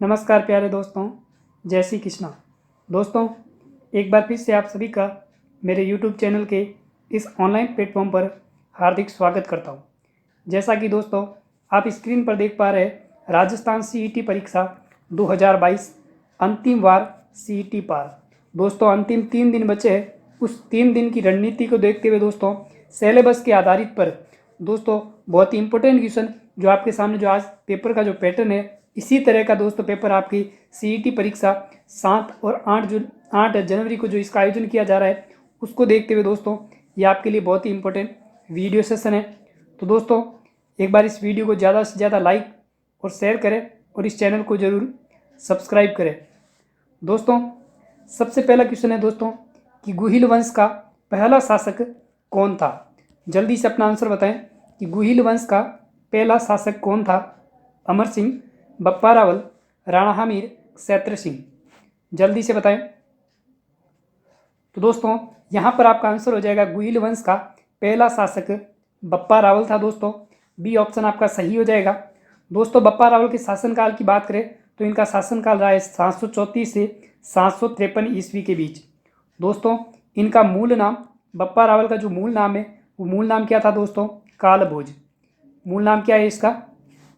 नमस्कार प्यारे दोस्तों, जय श्री कृष्णा। दोस्तों, एक बार फिर से आप सभी का मेरे YouTube चैनल के इस ऑनलाइन प्लेटफॉर्म पर हार्दिक स्वागत करता हूं। जैसा कि दोस्तों आप स्क्रीन पर देख पा रहे हैं, राजस्थान CET परीक्षा 2022 अंतिम वार CET पार। दोस्तों अंतिम 3 दिन बचे हैं। उस 3 दिन की रणनीति को देखते हुए दोस्तों सिलेबस के आधारित पर दोस्तों बहुत ही इंपॉर्टेंट क्वेश्चन जो आपके सामने जो आज पेपर का जो पैटर्न है, इसी तरह का दोस्तों पेपर आपकी CET परीक्षा 7 और 8 जनवरी को जो इसका आयोजन किया जा रहा है, उसको देखते हुए दोस्तों ये आपके लिए बहुत ही इंपॉर्टेंट वीडियो सेशन है। तो दोस्तों एक बार इस वीडियो को ज़्यादा से ज़्यादा लाइक और शेयर करें और इस चैनल को ज़रूर सब्सक्राइब करें। दोस्तों सबसे पहला क्वेश्चन है दोस्तों कि गुहिल वंश का पहला शासक कौन था। जल्दी से अपना आंसर बताएं कि गुहिल वंश का पहला शासक कौन था। अमर सिंह, बप्पा रावल, राणा हमीर, क्षेत्र सिंह। जल्दी से बताएं। तो दोस्तों यहाँ पर आपका आंसर हो जाएगा गुहिल वंश का पहला शासक बप्पा रावल था। दोस्तों बी ऑप्शन आपका सही हो जाएगा। दोस्तों बप्पा रावल के शासनकाल की बात करें तो इनका शासनकाल रहा है 734 से 753 ईस्वी के बीच। दोस्तों इनका मूल नाम, बप्पा रावल का जो मूल नाम है वो मूल नाम क्या था दोस्तों? कालभोज। मूल नाम क्या है इसका?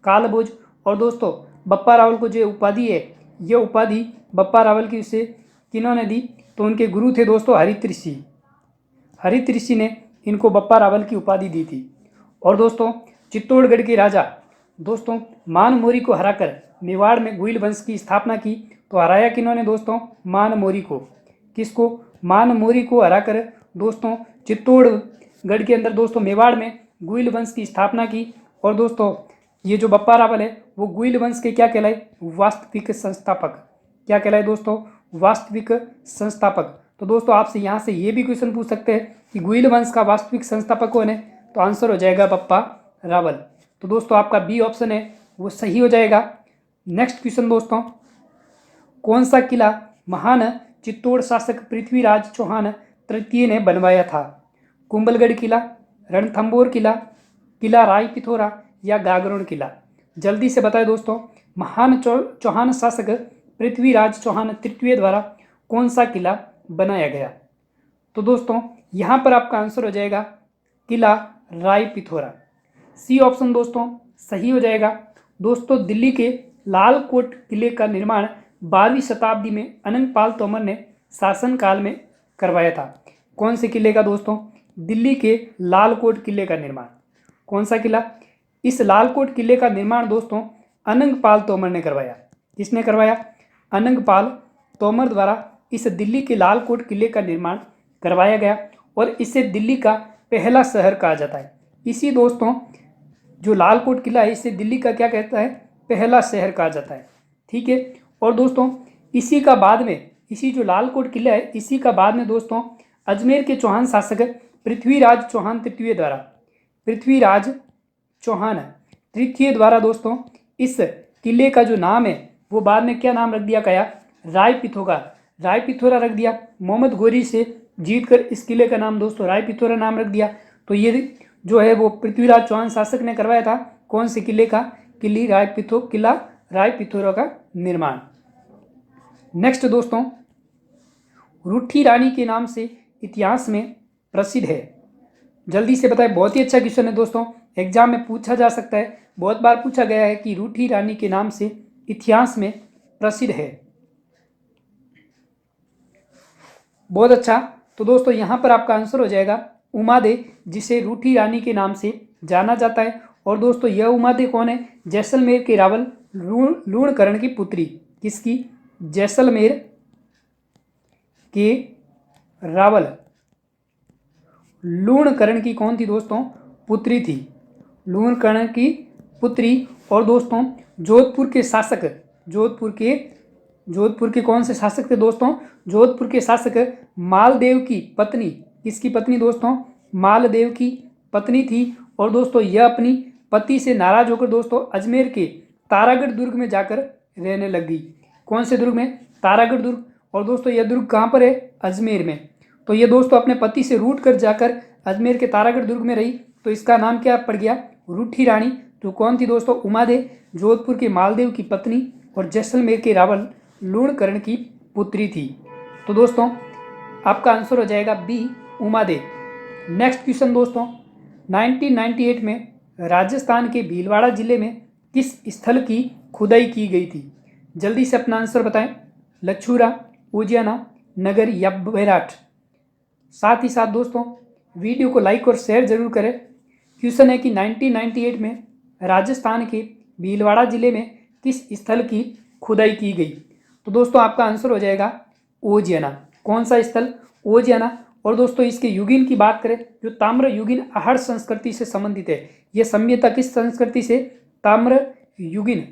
कालभोज। और दोस्तों बप्पा रावल को जो उपाधि है, ये उपाधि बप्पा रावल की उसे किन्होंने दी? तो उनके गुरु थे दोस्तों हरित ऋषि। हरित ऋषि ने इनको बप्पा रावल की उपाधि दी थी। और दोस्तों चित्तौड़गढ़ के राजा दोस्तों मानमोरी को हराकर मेवाड़ में गुहिल वंश की स्थापना की। तो हराया किन्होंने दोस्तों? मानमोरी को। किसको? मानमोरी को हराकर दोस्तों चित्तौड़गढ़ के अंदर दोस्तों मेवाड़ में गुहिल वंश की स्थापना की। और दोस्तों ये जो बप्पा रावल है वो गुहिल वंश के क्या कहलाए? वास्तविक संस्थापक। क्या कहलाए दोस्तों? वास्तविक संस्थापक। तो दोस्तों आपसे यहाँ से ये भी क्वेश्चन पूछ सकते हैं कि गुहिल वंश का वास्तविक संस्थापक कौन है? तो आंसर हो जाएगा बप्पा रावल। तो दोस्तों आपका बी ऑप्शन है वो सही हो जाएगा। नेक्स्ट क्वेश्चन दोस्तों, कौन सा किला महान चित्तौड़ शासक पृथ्वीराज चौहान तृतीय ने बनवाया था? कुंभलगढ़ किला, रणथंभौर किला, किला राय पिथौरा या गागरोन किला। जल्दी से बताएं दोस्तों, महान चौहान शासक पृथ्वीराज चौहान तृतीय द्वारा कौन सा किला बनाया गया? तो दोस्तों यहाँ पर आपका आंसर हो जाएगा किला राय पिथौरा। सी ऑप्शन दोस्तों सही हो जाएगा। दोस्तों दिल्ली के लाल कोट किले का निर्माण 12वीं शताब्दी में अनंगपाल तोमर ने शासनकाल में करवाया था। कौन से किले का दोस्तों? दिल्ली के लाल कोट किले का निर्माण। कौन सा किला? इस लालकोट किले का निर्माण दोस्तों अनंगपाल तोमर ने करवाया। किसने करवाया? अनंगपाल तोमर द्वारा इस दिल्ली के लालकोट किले का निर्माण करवाया गया और इसे दिल्ली का पहला शहर कहा जाता है। इसी दोस्तों जो लालकोट किला है इसे दिल्ली का क्या कहता है? पहला शहर कहा जाता है। ठीक है। और दोस्तों इसी का बाद में, इसी जो लालकोट किला है इसी का बाद में दोस्तों अजमेर के चौहान शासक पृथ्वीराज चौहान तृतीय द्वारा, पृथ्वीराज चौहान तृतीय द्वारा दोस्तों इस किले का जो नाम है वो बाद में क्या नाम रख दिया गया? राय पिथौरा। राय पिथौरा रख दिया। मोहम्मद घोरी से जीतकर इस किले का नाम दोस्तों राय पिथौरा नाम रख दिया। तो ये जो है वो पृथ्वीराज चौहान शासक ने करवाया था। कौन से किले का? किला राय पिथौरा का निर्माण। नेक्स्ट दोस्तों, रूठी रानी के नाम से इतिहास में प्रसिद्ध है। जल्दी से बताएं। बहुत ही अच्छा क्वेश्चन है दोस्तों, एग्जाम में पूछा जा सकता है। बहुत बार पूछा गया है कि रूठी रानी के नाम से इतिहास में प्रसिद्ध है। बहुत अच्छा। तो दोस्तों यहाँ पर आपका आंसर हो जाएगा उमादे, जिसे रूठी रानी के नाम से जाना जाता है। और दोस्तों यह उमादे कौन है? जैसलमेर के रावल लूणकरण की पुत्री। किसकी? जैसलमेर के रावल लूणकरण की कौन थी दोस्तों? पुत्री थी। लूणकरण की पुत्री। और दोस्तों जोधपुर के शासक, जोधपुर के कौन से शासक थे दोस्तों? जोधपुर के शासक मालदेव की पत्नी। किसकी पत्नी दोस्तों? मालदेव की पत्नी थी। और दोस्तों यह अपनी पति से नाराज होकर दोस्तों अजमेर के तारागढ़ दुर्ग में जाकर रहने लग गई। कौन से दुर्ग में? तारागढ़ दुर्ग। और दोस्तों यह दुर्ग कहाँ पर है? अजमेर में। तो ये दोस्तों अपने पति से रूठ कर जाकर अजमेर के तारागढ़ दुर्ग में रही। तो इसका नाम क्या पड़ गया? रूठी रानी। तो कौन थी दोस्तों? उमादे, जोधपुर के मालदेव की पत्नी और जैसलमेर के रावल लूणकरण की पुत्री थी। तो दोस्तों आपका आंसर हो जाएगा बी, उमादेव। नेक्स्ट क्वेश्चन दोस्तों, 1998 में राजस्थान के भीलवाड़ा जिले में किस स्थल की खुदाई की गई थी? जल्दी से अपना आंसर बताएं। लछूरा, उजियाना, नगर या बैराठ। साथ ही साथ दोस्तों वीडियो को लाइक और शेयर जरूर करें। क्वेश्चन है कि 1998 में राजस्थान के भीलवाड़ा जिले में किस स्थल की खुदाई की गई? तो दोस्तों आपका आंसर हो जाएगा ओजियाना। कौन सा स्थल? ओजियाना। और दोस्तों इसके युगीन की बात करें, जो ताम्र युगीन आहड़ संस्कृति से संबंधित है। यह सभ्यता किस संस्कृति से? ताम्र युगीन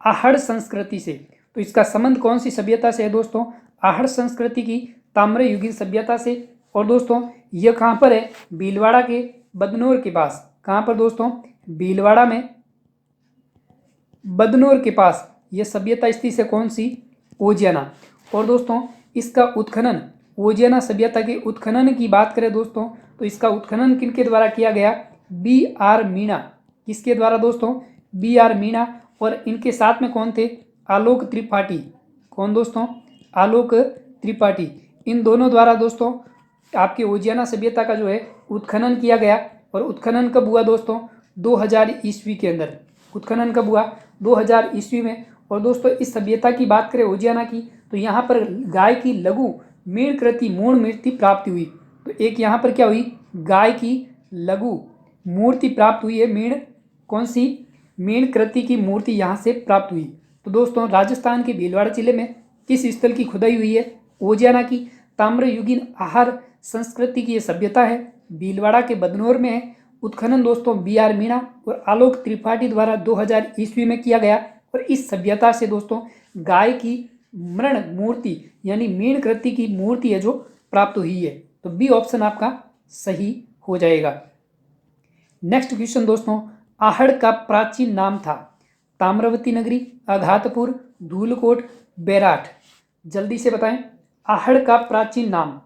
आहड़ संस्कृति से। तो इसका संबंध कौन सी सभ्यता से है दोस्तों? आहड़ संस्कृति की ताम्र युगीन सभ्यता से। और दोस्तों यह कहाँ पर है? भीलवाड़ा के बदनौर के पास। कहाँ पर दोस्तों? भीलवाड़ा में बदनौर के पास यह सभ्यता स्थित है। कौन सी? ओजियाना। और दोस्तों इसका उत्खनन, ओजियाना सभ्यता के उत्खनन की बात करें दोस्तों, तो इसका उत्खनन किनके द्वारा किया गया? B.R. मीणा। किसके द्वारा दोस्तों? B.R. मीणा। और इनके साथ में कौन थे? आलोक त्रिपाठी। कौन दोस्तों? आलोक त्रिपाठी। इन दोनों द्वारा दोस्तों आपके ओजियाना सभ्यता का जो है उत्खनन किया गया। और उत्खनन कब हुआ दोस्तों? 2000 ईस्वी के अंदर। उत्खनन कब हुआ? 2000 ईस्वी में। और दोस्तों इस सभ्यता की बात करें ओजियाना की, तो यहाँ पर गाय की लघु मीणकृति मूर्ण मूर्ति प्राप्ति हुई। तो एक यहाँ पर क्या हुई? गाय की लघु मूर्ति प्राप्त हुई है। मीण, कौन सी? मीणकृति की मूर्ति यहाँ से प्राप्त हुई। तो दोस्तों राजस्थान के भीलवाड़ा जिले में किस स्थल की खुदाई हुई है? ओजियाना की। ताम्र युगीन आहार संस्कृति की यह सभ्यता है, भीलवाड़ा के बदनौर में है। उत्खनन दोस्तों B.R. मीणा और आलोक त्रिपाठी द्वारा 2000 ईस्वी में किया गया। और इस सभ्यता से दोस्तों गाय की मृण मूर्ति यानी मीणकृति की मूर्ति है जो प्राप्त हुई है। तो बी ऑप्शन आपका सही हो जाएगा। नेक्स्ट क्वेश्चन दोस्तों, आहड़ का प्राचीन नाम था? ताम्रवती नगरी, आघातपुर, धूलकोट, बैराठ। जल्दी से बताएं आहड़ का प्राचीन नाम।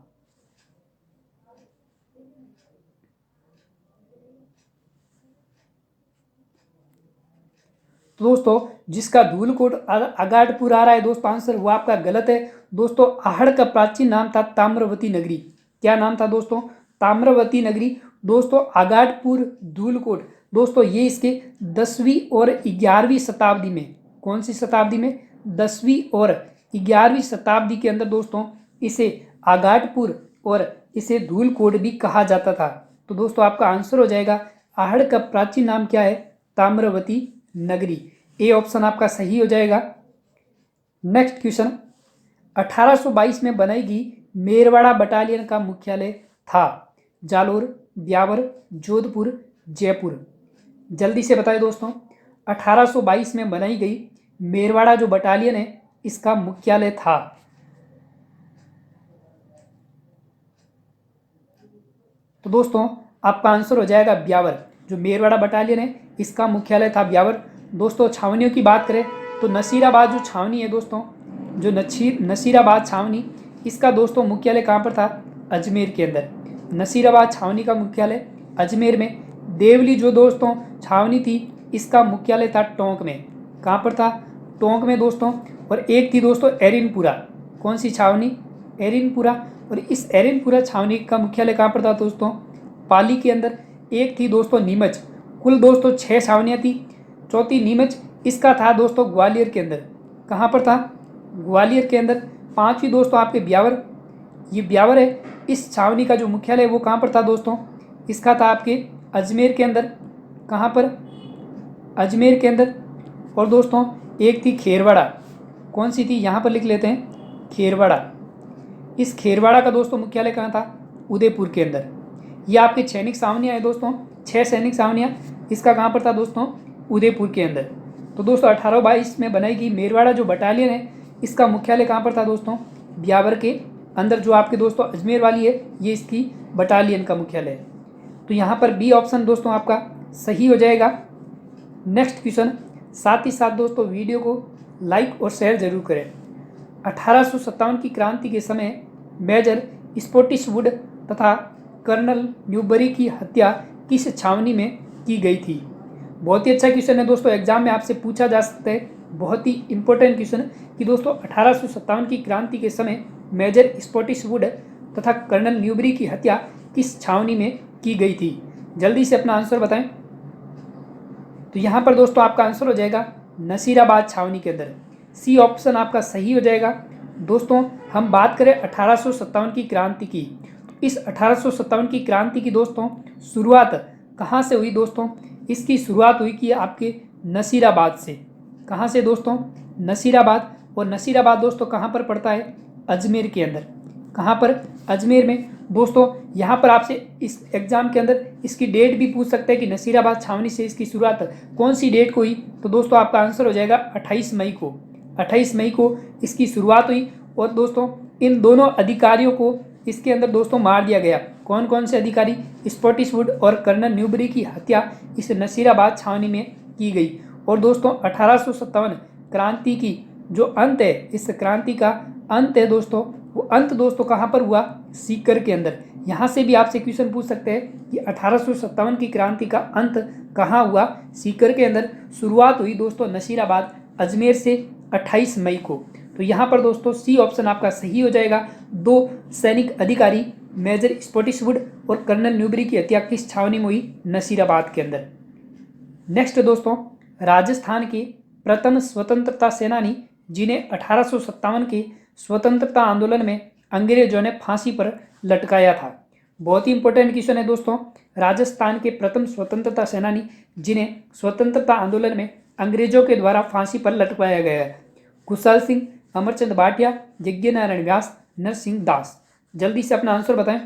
तो दोस्तों जिसका धूलकोट आगाटपुर आ रहा है दोस्तों आंसर, वो आपका गलत है। दोस्तों आहड़ का प्राचीन नाम था ताम्रवती नगरी। क्या नाम था दोस्तों? ताम्रवती नगरी। दोस्तों आगाटपुर, धूलकोट दोस्तों ये इसके 10वीं और 11वीं शताब्दी में, कौन सी शताब्दी में? 10वीं और 11वीं शताब्दी के अंदर दोस्तों इसे आगाटपुर और इसे धूलकोट भी कहा जाता था। तो दोस्तों आपका आंसर हो जाएगा आहड़ का प्राचीन नाम क्या है? ताम्रवती नगरी। ए ऑप्शन आपका सही हो जाएगा। नेक्स्ट क्वेश्चन, 1822 में बनाई गई मेरवाड़ा बटालियन का मुख्यालय था? जालोर, ब्यावर, जोधपुर, जयपुर। जल्दी से बताएं दोस्तों 1822 में बनाई गई मेरवाड़ा जो बटालियन है इसका मुख्यालय था? तो दोस्तों आपका आंसर हो जाएगा ब्यावर। जो मेरवाड़ा बटालियन है इसका मुख्यालय था ब्यावर। दोस्तों छावनियों की बात करें तो नसीराबाद जो छावनी है दोस्तों, जो नसीराबाद छावनी, इसका दोस्तों मुख्यालय कहाँ पर था? अजमेर के अंदर। नसीराबाद छावनी का मुख्यालय अजमेर में। देवली जो दोस्तों छावनी थी इसका मुख्यालय था टोंक में। कहाँ पर था? टोंक में दोस्तों। और एक थी दोस्तों एरिनपुरा। कौन सी छावनी? एरिनपुरा। और इस एरिनपुरा छावनी का मुख्यालय कहाँ पर था दोस्तों? पाली के अंदर। एक थी दोस्तों नीमच। कुल दोस्तों 6 छावनियाँ थी। चौथी नीमच, इसका था दोस्तों ग्वालियर के अंदर। कहाँ पर था? ग्वालियर के अंदर। 5वीं दोस्तों आपके ब्यावर, ये ब्यावर है। इस छावनी का जो मुख्यालय है वो कहाँ पर था दोस्तों? इसका था आपके अजमेर के अंदर। कहाँ पर? अजमेर के अंदर। और दोस्तों एक थी खेरवाड़ा। कौन सी थी? यहाँ पर लिख लेते हैं खेरवाड़ा। इस खेरवाड़ा का दोस्तों मुख्यालय कहाँ था? उदयपुर के अंदर। ये आपके सैनिक छावनियाँ हैं दोस्तों, 6 सैनिक छावनियाँ। इसका कहाँ पर था दोस्तों? उदयपुर के अंदर। तो दोस्तों 1822 में बनाई गई मेरवाड़ा जो बटालियन है इसका मुख्यालय कहाँ पर था दोस्तों? ब्यावर के अंदर। जो आपके दोस्तों अजमेर वाली है ये इसकी बटालियन का मुख्यालय है। तो यहाँ पर बी ऑप्शन दोस्तों आपका सही हो जाएगा। नेक्स्ट क्वेश्चन, साथ ही साथ दोस्तों वीडियो को लाइक और शेयर जरूर करें। 1857 की क्रांति के समय मेजर स्पॉटिसवुड तथा कर्नल न्यूबरी की हत्या किस छावनी में की गई थी? बहुत ही अच्छा क्वेश्चन है दोस्तों, एग्जाम में आपसे पूछा जा सकता है। बहुत ही इंपॉर्टेंट क्वेश्चन कि दोस्तों 1857 की क्रांति के समय मेजर स्पॉटिसवुड तथा कर्नल न्यूबरी की हत्या किस छावनी में की गई थी? जल्दी से अपना आंसर बताएं। तो यहाँ पर दोस्तों आपका आंसर हो जाएगा नसीराबाद छावनी के अंदर। सी ऑप्शन आपका सही हो जाएगा। दोस्तों हम बात करें 1857 की क्रांति की, तो इस 1857 की क्रांति की दोस्तों शुरुआत कहाँ से हुई दोस्तों? इसकी शुरुआत हुई कि आपके नसीराबाद से। कहाँ से दोस्तों? नसीराबाद। और नसीराबाद दोस्तों कहाँ पर पड़ता है? अजमेर के अंदर। कहाँ पर? अजमेर में। दोस्तों यहाँ पर आपसे इस एग्जाम के अंदर इसकी डेट भी पूछ सकते हैं कि नसीराबाद छावनी से इसकी शुरुआत कौन सी डेट को हुई? तो दोस्तों आपका आंसर हो जाएगा 28 मई को। 28 मई को इसकी शुरुआत हुई। और दोस्तों इन दोनों अधिकारियों को इसके अंदर दोस्तों मार दिया गया। कौन कौन से अधिकारी? स्पॉटिसवुड और कर्नल न्यूबरी की हत्या इस नसीराबाद छावनी में की गई। और दोस्तों 1857 क्रांति की जो अंत है, इस क्रांति का अंत है दोस्तों, वो अंत दोस्तों कहाँ पर हुआ? सीकर के अंदर। यहाँ से भी आपसे क्वेश्चन पूछ सकते हैं कि 1857 की क्रांति का अंत कहाँ हुआ? सीकर के अंदर। शुरुआत हुई दोस्तों नसीराबाद अजमेर से 28 मई को। तो यहाँ पर दोस्तों सी ऑप्शन आपका सही हो जाएगा। दो सैनिक अधिकारी मेजर स्पॉटिसवुड और कर्नल न्यूबरी की हत्या किस छावनी में हुई? नसीराबाद के अंदर। नेक्स्ट दोस्तों राजस्थान के प्रथम स्वतंत्रता सेनानी जिन्हें 1857 के स्वतंत्रता आंदोलन में अंग्रेजों ने फांसी पर लटकाया था। बहुत ही इंपॉर्टेंट क्वेश्चन है दोस्तों। राजस्थान के प्रथम स्वतंत्रता सेनानी जिन्हें स्वतंत्रता आंदोलन में अंग्रेजों के द्वारा फांसी पर लटकाया गया है। खुशहाल सिंह, अमरचंद भाटिया, यज्ञनारायण व्यास, नरसिंह दास। जल्दी से अपना आंसर बताएं।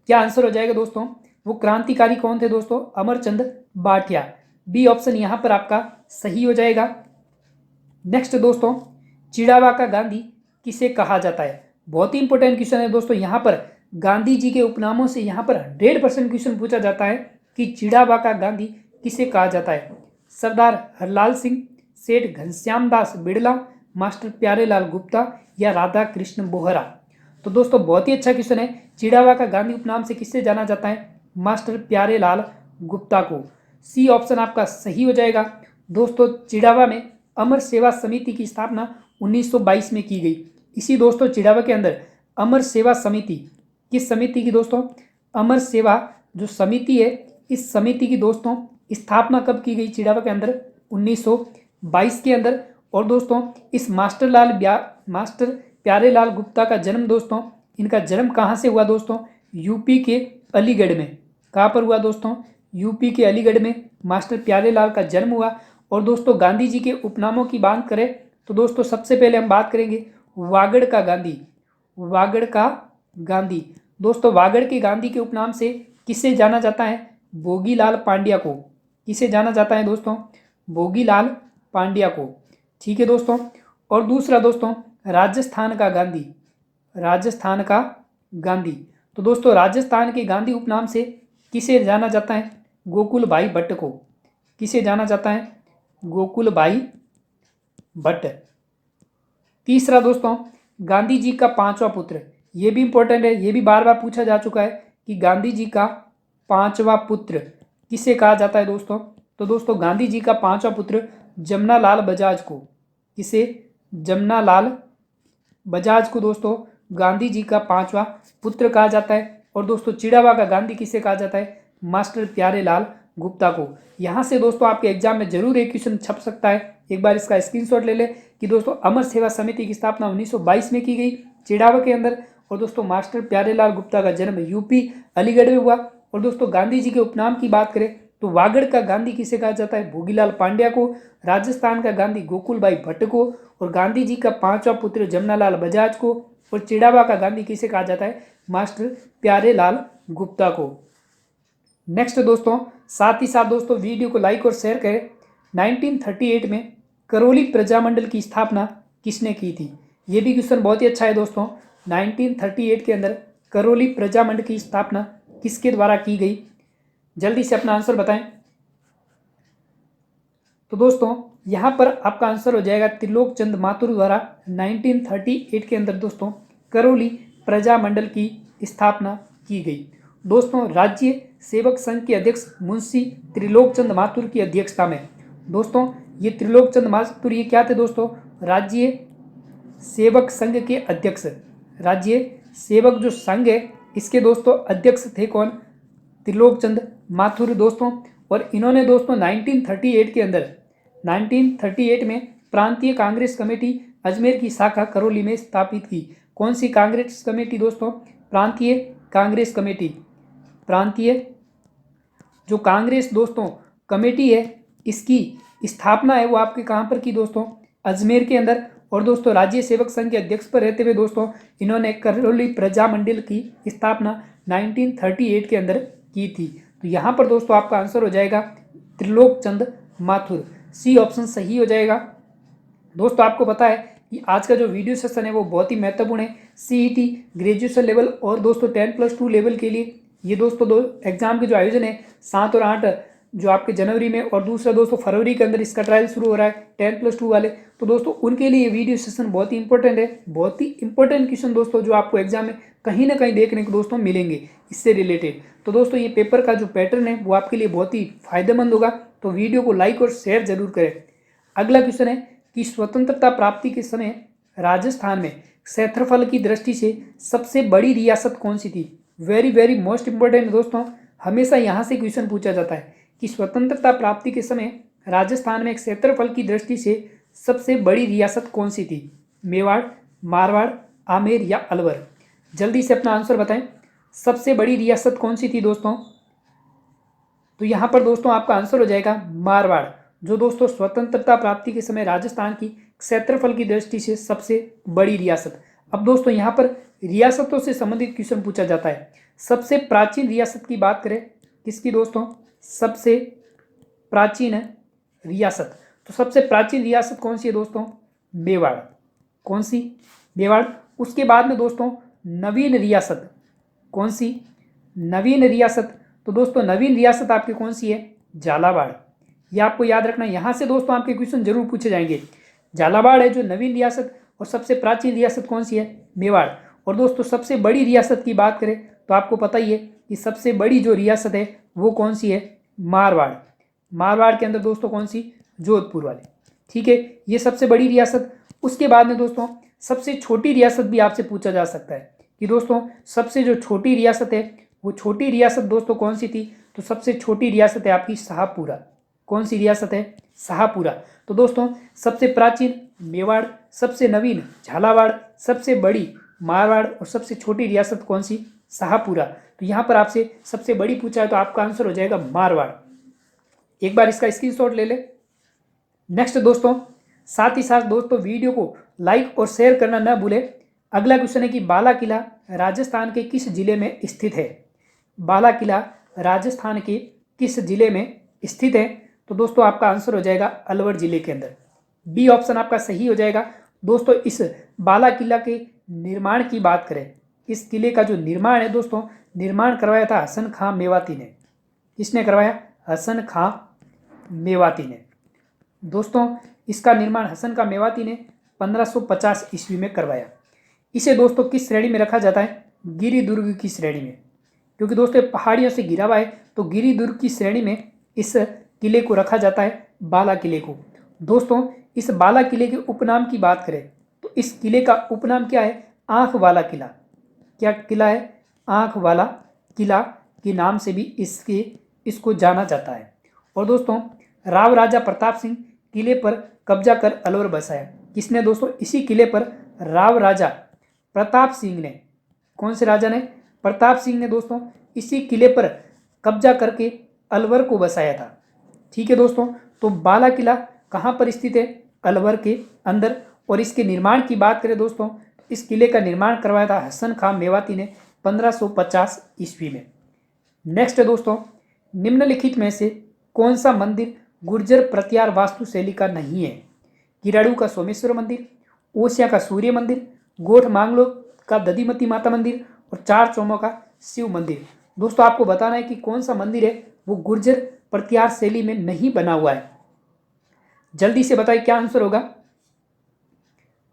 क्या आंसर हो जाएगा दोस्तों? वो क्रांतिकारी कौन थे दोस्तों? अमरचंद भाटिया। बी ऑप्शन यहाँ पर आपका सही हो जाएगा। नेक्स्ट दोस्तों चिड़ावा का गांधी किसे कहा जाता है? बहुत ही इंपॉर्टेंट क्वेश्चन है दोस्तों। यहाँ पर गांधी जी के उपनामों से यहाँ पर 100% क्वेश्चन पूछा जाता है कि चिड़ावा का गांधी किसे कहा जाता है? सरदार हरलाल सिंह, सेठ घनश्याम दास बिड़ला, मास्टर प्यारेलाल गुप्ता या राधा कृष्ण बोहरा। तो दोस्तों बहुत ही अच्छा क्वेश्चन है। चिड़ावा का गांधी उपनाम से किससे जाना जाता है? मास्टर प्यारेलाल गुप्ता को। सी ऑप्शन आपका सही हो जाएगा। दोस्तों चिड़ावा में अमर सेवा समिति की स्थापना 1922 में की गई। इसी दोस्तों चिड़ावा के अंदर अमर सेवा समिति, किस समिति की दोस्तों? अमर सेवा जो समिति है, इस समिति की दोस्तों स्थापना कब की गई? चिड़ावा के अंदर 1922 के अंदर। और दोस्तों इस मास्टर प्यारेलाल गुप्ता का जन्म दोस्तों, इनका जन्म कहाँ से हुआ दोस्तों? यूपी के अलीगढ़ में। कहाँ पर हुआ दोस्तों? यूपी के अलीगढ़ में मास्टर प्यारेलाल का जन्म हुआ। और दोस्तों गांधी जी के उपनामों की बात करें तो दोस्तों सबसे पहले हम बात करेंगे वागड़ का गांधी। वागड़ का गांधी। दोस्तों वागड़ के गांधी के उपनाम से किसे जाना जाता है? भोगीलाल पांड्या को। किसे जाना जाता है दोस्तों? भोगीलाल पांड्या को। ठीक है दोस्तों। और दूसरा दोस्तों राजस्थान का गांधी। राजस्थान का गांधी। तो दोस्तों राजस्थान के गांधी उपनाम से किसे जाना जाता है? गोकुल भाई भट्ट को। किसे जाना जाता है? गोकुल भाई भट्ट। तीसरा दोस्तों गांधी जी का पांचवा पुत्र, ये भी इंपॉर्टेंट है, ये भी बार बार पूछा जा चुका है कि गांधी जी का पांचवा पुत्र किसे कहा जाता है दोस्तों? तो दोस्तों गांधी जी का पांचवा पुत्र जमनालाल बजाज को। किसे? जमनालाल बजाज को दोस्तों गांधी जी का पांचवा पुत्र कहा जाता है। और दोस्तों चिड़ावा का गांधी किसे कहा जाता है? मास्टर प्यारेलाल गुप्ता को। यहाँ से दोस्तों आपके एग्जाम में जरूर एक क्वेश्चन छप सकता है, एक बार इसका स्क्रीनशॉट ले ले कि दोस्तों अमर सेवा समिति की स्थापना 1922 में की गई चिड़ावा के अंदर। और दोस्तों मास्टर प्यारेलाल गुप्ता का जन्म यूपी अलीगढ़ में हुआ। और दोस्तों गांधी जी के उपनाम की बात करें तो वागड़ का गांधी किसे कहा जाता है? भोगीलाल पांड्या को। राजस्थान का गांधी गोकुल भाई भट्ट को। और गांधी जी का पांचवा पुत्र जमनालाल बजाज को। और चिड़ावा का गांधी किसे कहा जाता है? मास्टर प्यारेलाल गुप्ता को। नेक्स्ट दोस्तों साथ ही साथ दोस्तों वीडियो को लाइक और शेयर करें। 1938 में करौली प्रजामंडल की स्थापना किसने की थी? ये भी क्वेश्चन बहुत ही अच्छा है दोस्तों। 1938 के अंदर करौली प्रजामंडल की स्थापना किसके द्वारा की गई? जल्दी से अपना आंसर बताएं। तो दोस्तों यहाँ पर आपका आंसर हो जाएगा त्रिलोक चंद माथुर द्वारा 1938 के अंदर दोस्तों करौली प्रजामंडल की स्थापना की गई। दोस्तों राज्य सेवक संघ के अध्यक्ष मुंशी त्रिलोक चंद माथुर की अध्यक्षता में दोस्तों ये त्रिलोक चंद माथुर ये क्या थे दोस्तों? राज्य सेवक संघ के अध्यक्ष। राज्य सेवक जो संघ है इसके दोस्तों अध्यक्ष थे कौन? त्रिलोक चंद माथुर दोस्तों। और इन्होंने दोस्तों 1938 के अंदर 1938 में प्रांतीय कांग्रेस कमेटी अजमेर की शाखा करौली में स्थापित की। कौन सी कांग्रेस कमेटी दोस्तों? प्रांतीय कांग्रेस कमेटी। प्रांतीय जो कांग्रेस दोस्तों कमेटी है इसकी स्थापना है वो आपके कहाँ पर की दोस्तों? अजमेर के अंदर। और दोस्तों राज्य सेवक संघ के अध्यक्ष पर रहते हुए दोस्तों इन्होंने करौली प्रजा मंडल की स्थापना 1938 के अंदर की थी। तो यहाँ पर दोस्तों आपका आंसर हो जाएगा त्रिलोक चंद माथुर। सी ऑप्शन सही हो जाएगा। दोस्तों आपको पता है कि आज का जो वीडियो सेशन है वो बहुत ही महत्वपूर्ण है। सीईटी ग्रेजुएशन लेवल और दोस्तों 10+2 लेवल के लिए ये दोस्तों दो एग्जाम के जो आयोजन है 7 और 8 जो आपके जनवरी में और दूसरा दोस्तों फरवरी के अंदर इसका ट्रायल शुरू हो रहा है 10+2 वाले। तो दोस्तों उनके लिए ये वीडियो सेशन बहुत ही इंपॉर्टेंट है। बहुत ही इंपॉर्टेंट क्वेश्चन दोस्तों जो आपको एग्जाम में कहीं ना कहीं देखने को दोस्तों मिलेंगे इससे रिलेटेड। तो दोस्तों ये पेपर का जो पैटर्न है वो आपके लिए बहुत ही फायदेमंद होगा। तो वीडियो को लाइक और शेयर जरूर करें। अगला क्वेश्चन है कि स्वतंत्रता प्राप्ति के समय राजस्थान में क्षेत्रफल की दृष्टि से सबसे बड़ी रियासत कौन सी थी? वेरी वेरी मोस्ट इंपॉर्टेंट दोस्तों, हमेशा यहाँ से क्वेश्चन पूछा जाता है कि स्वतंत्रता प्राप्ति के समय राजस्थान में क्षेत्रफल की दृष्टि से सबसे बड़ी रियासत कौन सी थी? मेवाड़, मारवाड़, आमेर या अलवर? जल्दी से अपना आंसर बताएं। सबसे बड़ी रियासत कौन सी थी दोस्तों? तो यहाँ पर दोस्तों आपका आंसर हो जाएगा मारवाड़, जो दोस्तों स्वतंत्रता प्राप्ति के समय राजस्थान की क्षेत्रफल की दृष्टि से सबसे बड़ी रियासत। अब दोस्तों यहाँ पर रियासतों से संबंधित क्वेश्चन पूछा जाता है। सबसे प्राचीन रियासत की बात करें किसकी दोस्तों? सबसे प्राचीन रियासत। तो सबसे प्राचीन रियासत कौन सी है दोस्तों? मेवाड़। कौन सी? मेवाड़। उसके बाद में दोस्तों नवीन रियासत कौन सी? नवीन रियासत। तो दोस्तों नवीन रियासत आपकी कौन सी है? झालावाड़। ये आपको याद रखना है, यहाँ से दोस्तों आपके क्वेश्चन जरूर पूछे जाएंगे। झालावाड़ है जो नवीन रियासत। और सबसे प्राचीन रियासत कौन सी है? मेवाड़। और दोस्तों सबसे बड़ी रियासत की बात करें तो आपको पता ही है कि सबसे बड़ी जो रियासत है वो कौन सी है? मारवाड़। मारवाड़ के अंदर दोस्तों कौन सी? जोधपुर वाली। ठीक है, ये सबसे बड़ी रियासत। उसके बाद में दोस्तों सबसे छोटी रियासत भी आपसे पूछा जा सकता है कि दोस्तों सबसे जो छोटी रियासत है वो छोटी रियासत दोस्तों कौन सी थी? तो सबसे छोटी रियासत है आपकी शाहपुरा। कौन सी रियासत है? शाहपुरा। तो दोस्तों सबसे प्राचीन मेवाड़, सबसे नवीन झालावाड़, सबसे बड़ी मारवाड़ और सबसे छोटी रियासत कौन सी? शाहपुरा। तो यहाँ पर आपसे सबसे बड़ी पूछा है तो आपका आंसर हो जाएगा मारवाड़। एक बार इसका स्क्रीनशॉट ले ले। नेक्स्ट दोस्तों, साथ ही साथ दोस्तों वीडियो को लाइक और शेयर करना न भूले। अगला क्वेश्चन है कि बाला किला राजस्थान के किस जिले में स्थित है? बाला किला राजस्थान के किस जिले में स्थित है? तो दोस्तों आपका आंसर हो जाएगा अलवर जिले के अंदर। बी ऑप्शन आपका सही हो जाएगा। दोस्तों इस बाला किला के निर्माण की बात करें, इस किले का जो निर्माण है दोस्तों, निर्माण करवाया था हसन खां मेवाती ने। किसने करवाया? हसन खां मेवाती ने। दोस्तों इसका निर्माण हसन खां मेवाती ने 1550 ईस्वी में करवाया। इसे दोस्तों किस श्रेणी में रखा जाता है? गिरिदुर्ग की श्रेणी में, क्योंकि दोस्तों पहाड़ियों से घिरा हुआ है तो गिरिदुर्ग की श्रेणी में इस किले को रखा जाता है, बाला किले को। दोस्तों इस बाला किले के उपनाम की बात करें तो इस किले का उपनाम क्या है? आंख वाला किला। क्या किला है? आंख वाला किला के नाम से भी इसको जाना जाता है। और दोस्तों राव राजा प्रताप सिंह किले पर कब्जा कर अलवर बसाया। किसने दोस्तों? इसी किले पर राव राजा प्रताप सिंह ने, कौन से राजा ने? प्रताप सिंह ने दोस्तों इसी किले पर कब्जा करके अलवर को बसाया था। ठीक है दोस्तों, तो बाला किला कहाँ पर स्थित है? अलवर के अंदर। और इसके निर्माण की बात करें दोस्तों, इस किले का निर्माण करवाया था हसन खां मेवाती ने 1550 ईस्वी में। नेक्स्ट है दोस्तों, निम्नलिखित में से कौन सा मंदिर गुर्जर प्रत्यार वास्तुशैली का नहीं है? किराड़ू का सोमेश्वर मंदिर, ओसिया का सूर्य मंदिर, गोठ मांगलो का दधिमती माता मंदिर और चार चौमों का शिव मंदिर। दोस्तों आपको बताना है कि कौन सा मंदिर है वो गुर्जर प्रत्यार शैली में नहीं बना हुआ है। जल्दी से बताइए क्या आंसर होगा।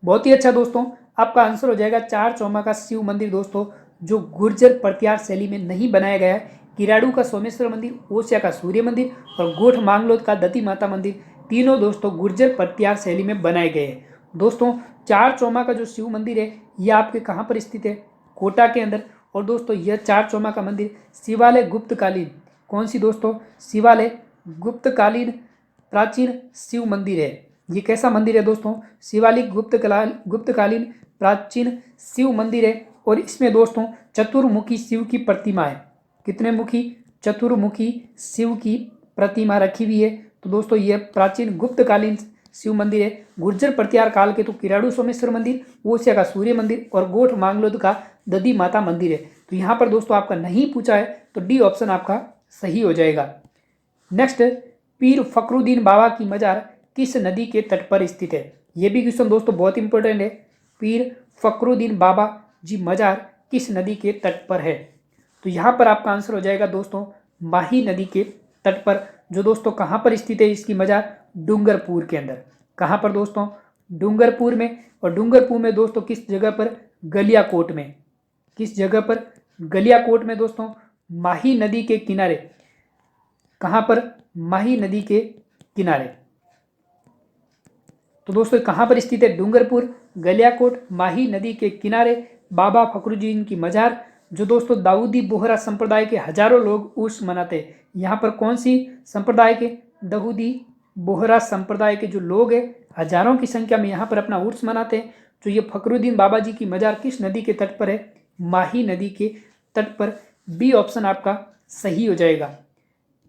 बहुत ही अच्छा दोस्तों, आपका आंसर हो जाएगा चार चौमा का शिव मंदिर दोस्तों, जो गुर्जर प्रत्यार शैली में नहीं बनाया गया है। किराड़ू का सोमेश्वर मंदिर, ओसिया का सूर्य मंदिर और गोठ मांगलोद का दती माता मंदिर तीनों दोस्तों गुर्जर पत्यार शैली में बनाए गए हैं। दोस्तों चार चौमा का जो शिव मंदिर है ये आपके कहाँ पर स्थित है? कोटा के अंदर। और दोस्तों यह चार चौमा का मंदिर शिवालय गुप्तकालीन, कौन सी दोस्तों? शिवालय गुप्तकालीन प्राचीन शिव मंदिर है। ये कैसा मंदिर है दोस्तों? शिवालिक गुप्तकालीन प्राचीन शिव मंदिर है। और इसमें दोस्तों चतुर्मुखी शिव की प्रतिमा है। कितने मुखी? चतुर्मुखी शिव की प्रतिमा रखी हुई है। तो दोस्तों यह प्राचीन गुप्तकालीन शिव मंदिर है। गुर्जर प्रतिहार काल के तो किराड़ू सोमेश्वर मंदिर, ओसिया का सूर्य मंदिर और गोठ मांगलोद का दधी माता मंदिर है। तो यहाँ पर दोस्तों आपका नहीं पूछा है तो डी ऑप्शन आपका सही हो जाएगा। नेक्स्ट, पीर फखरुद्दीन बाबा की मजार किस नदी के तट पर स्थित है? ये भी क्वेश्चन दोस्तों बहुत इंपॉर्टेंट है। पीर फखरुद्दीन बाबा जी मजार किस नदी के तट पर है? तो यहाँ पर आपका आंसर हो जाएगा दोस्तों माही नदी के तट पर, जो दोस्तों कहाँ पर स्थित है इसकी मजार? डूंगरपुर के अंदर। कहाँ पर दोस्तों? डूंगरपुर में। और डूंगरपुर में दोस्तों किस जगह पर? गलियाकोट में। किस जगह पर? गलियाकोट में दोस्तों, माही नदी के किनारे। कहाँ पर? माही नदी के किनारे। तो दोस्तों कहाँ पर स्थित है? डूंगरपुर, गलियाकोट, माही नदी के किनारे बाबा फखरुद्दीन की मजार, जो दोस्तों दाऊदी बोहरा संप्रदाय के हजारों लोग उर्स मनाते हैं। यहाँ पर कौन सी संप्रदाय के? दाऊदी बोहरा संप्रदाय के जो लोग हैं हजारों की संख्या में यहाँ पर अपना उर्स मनाते हैं। तो ये फखरुद्दीन बाबा जी की मजार किस नदी के तट पर है? माही नदी के तट पर। बी ऑप्शन आपका सही हो जाएगा।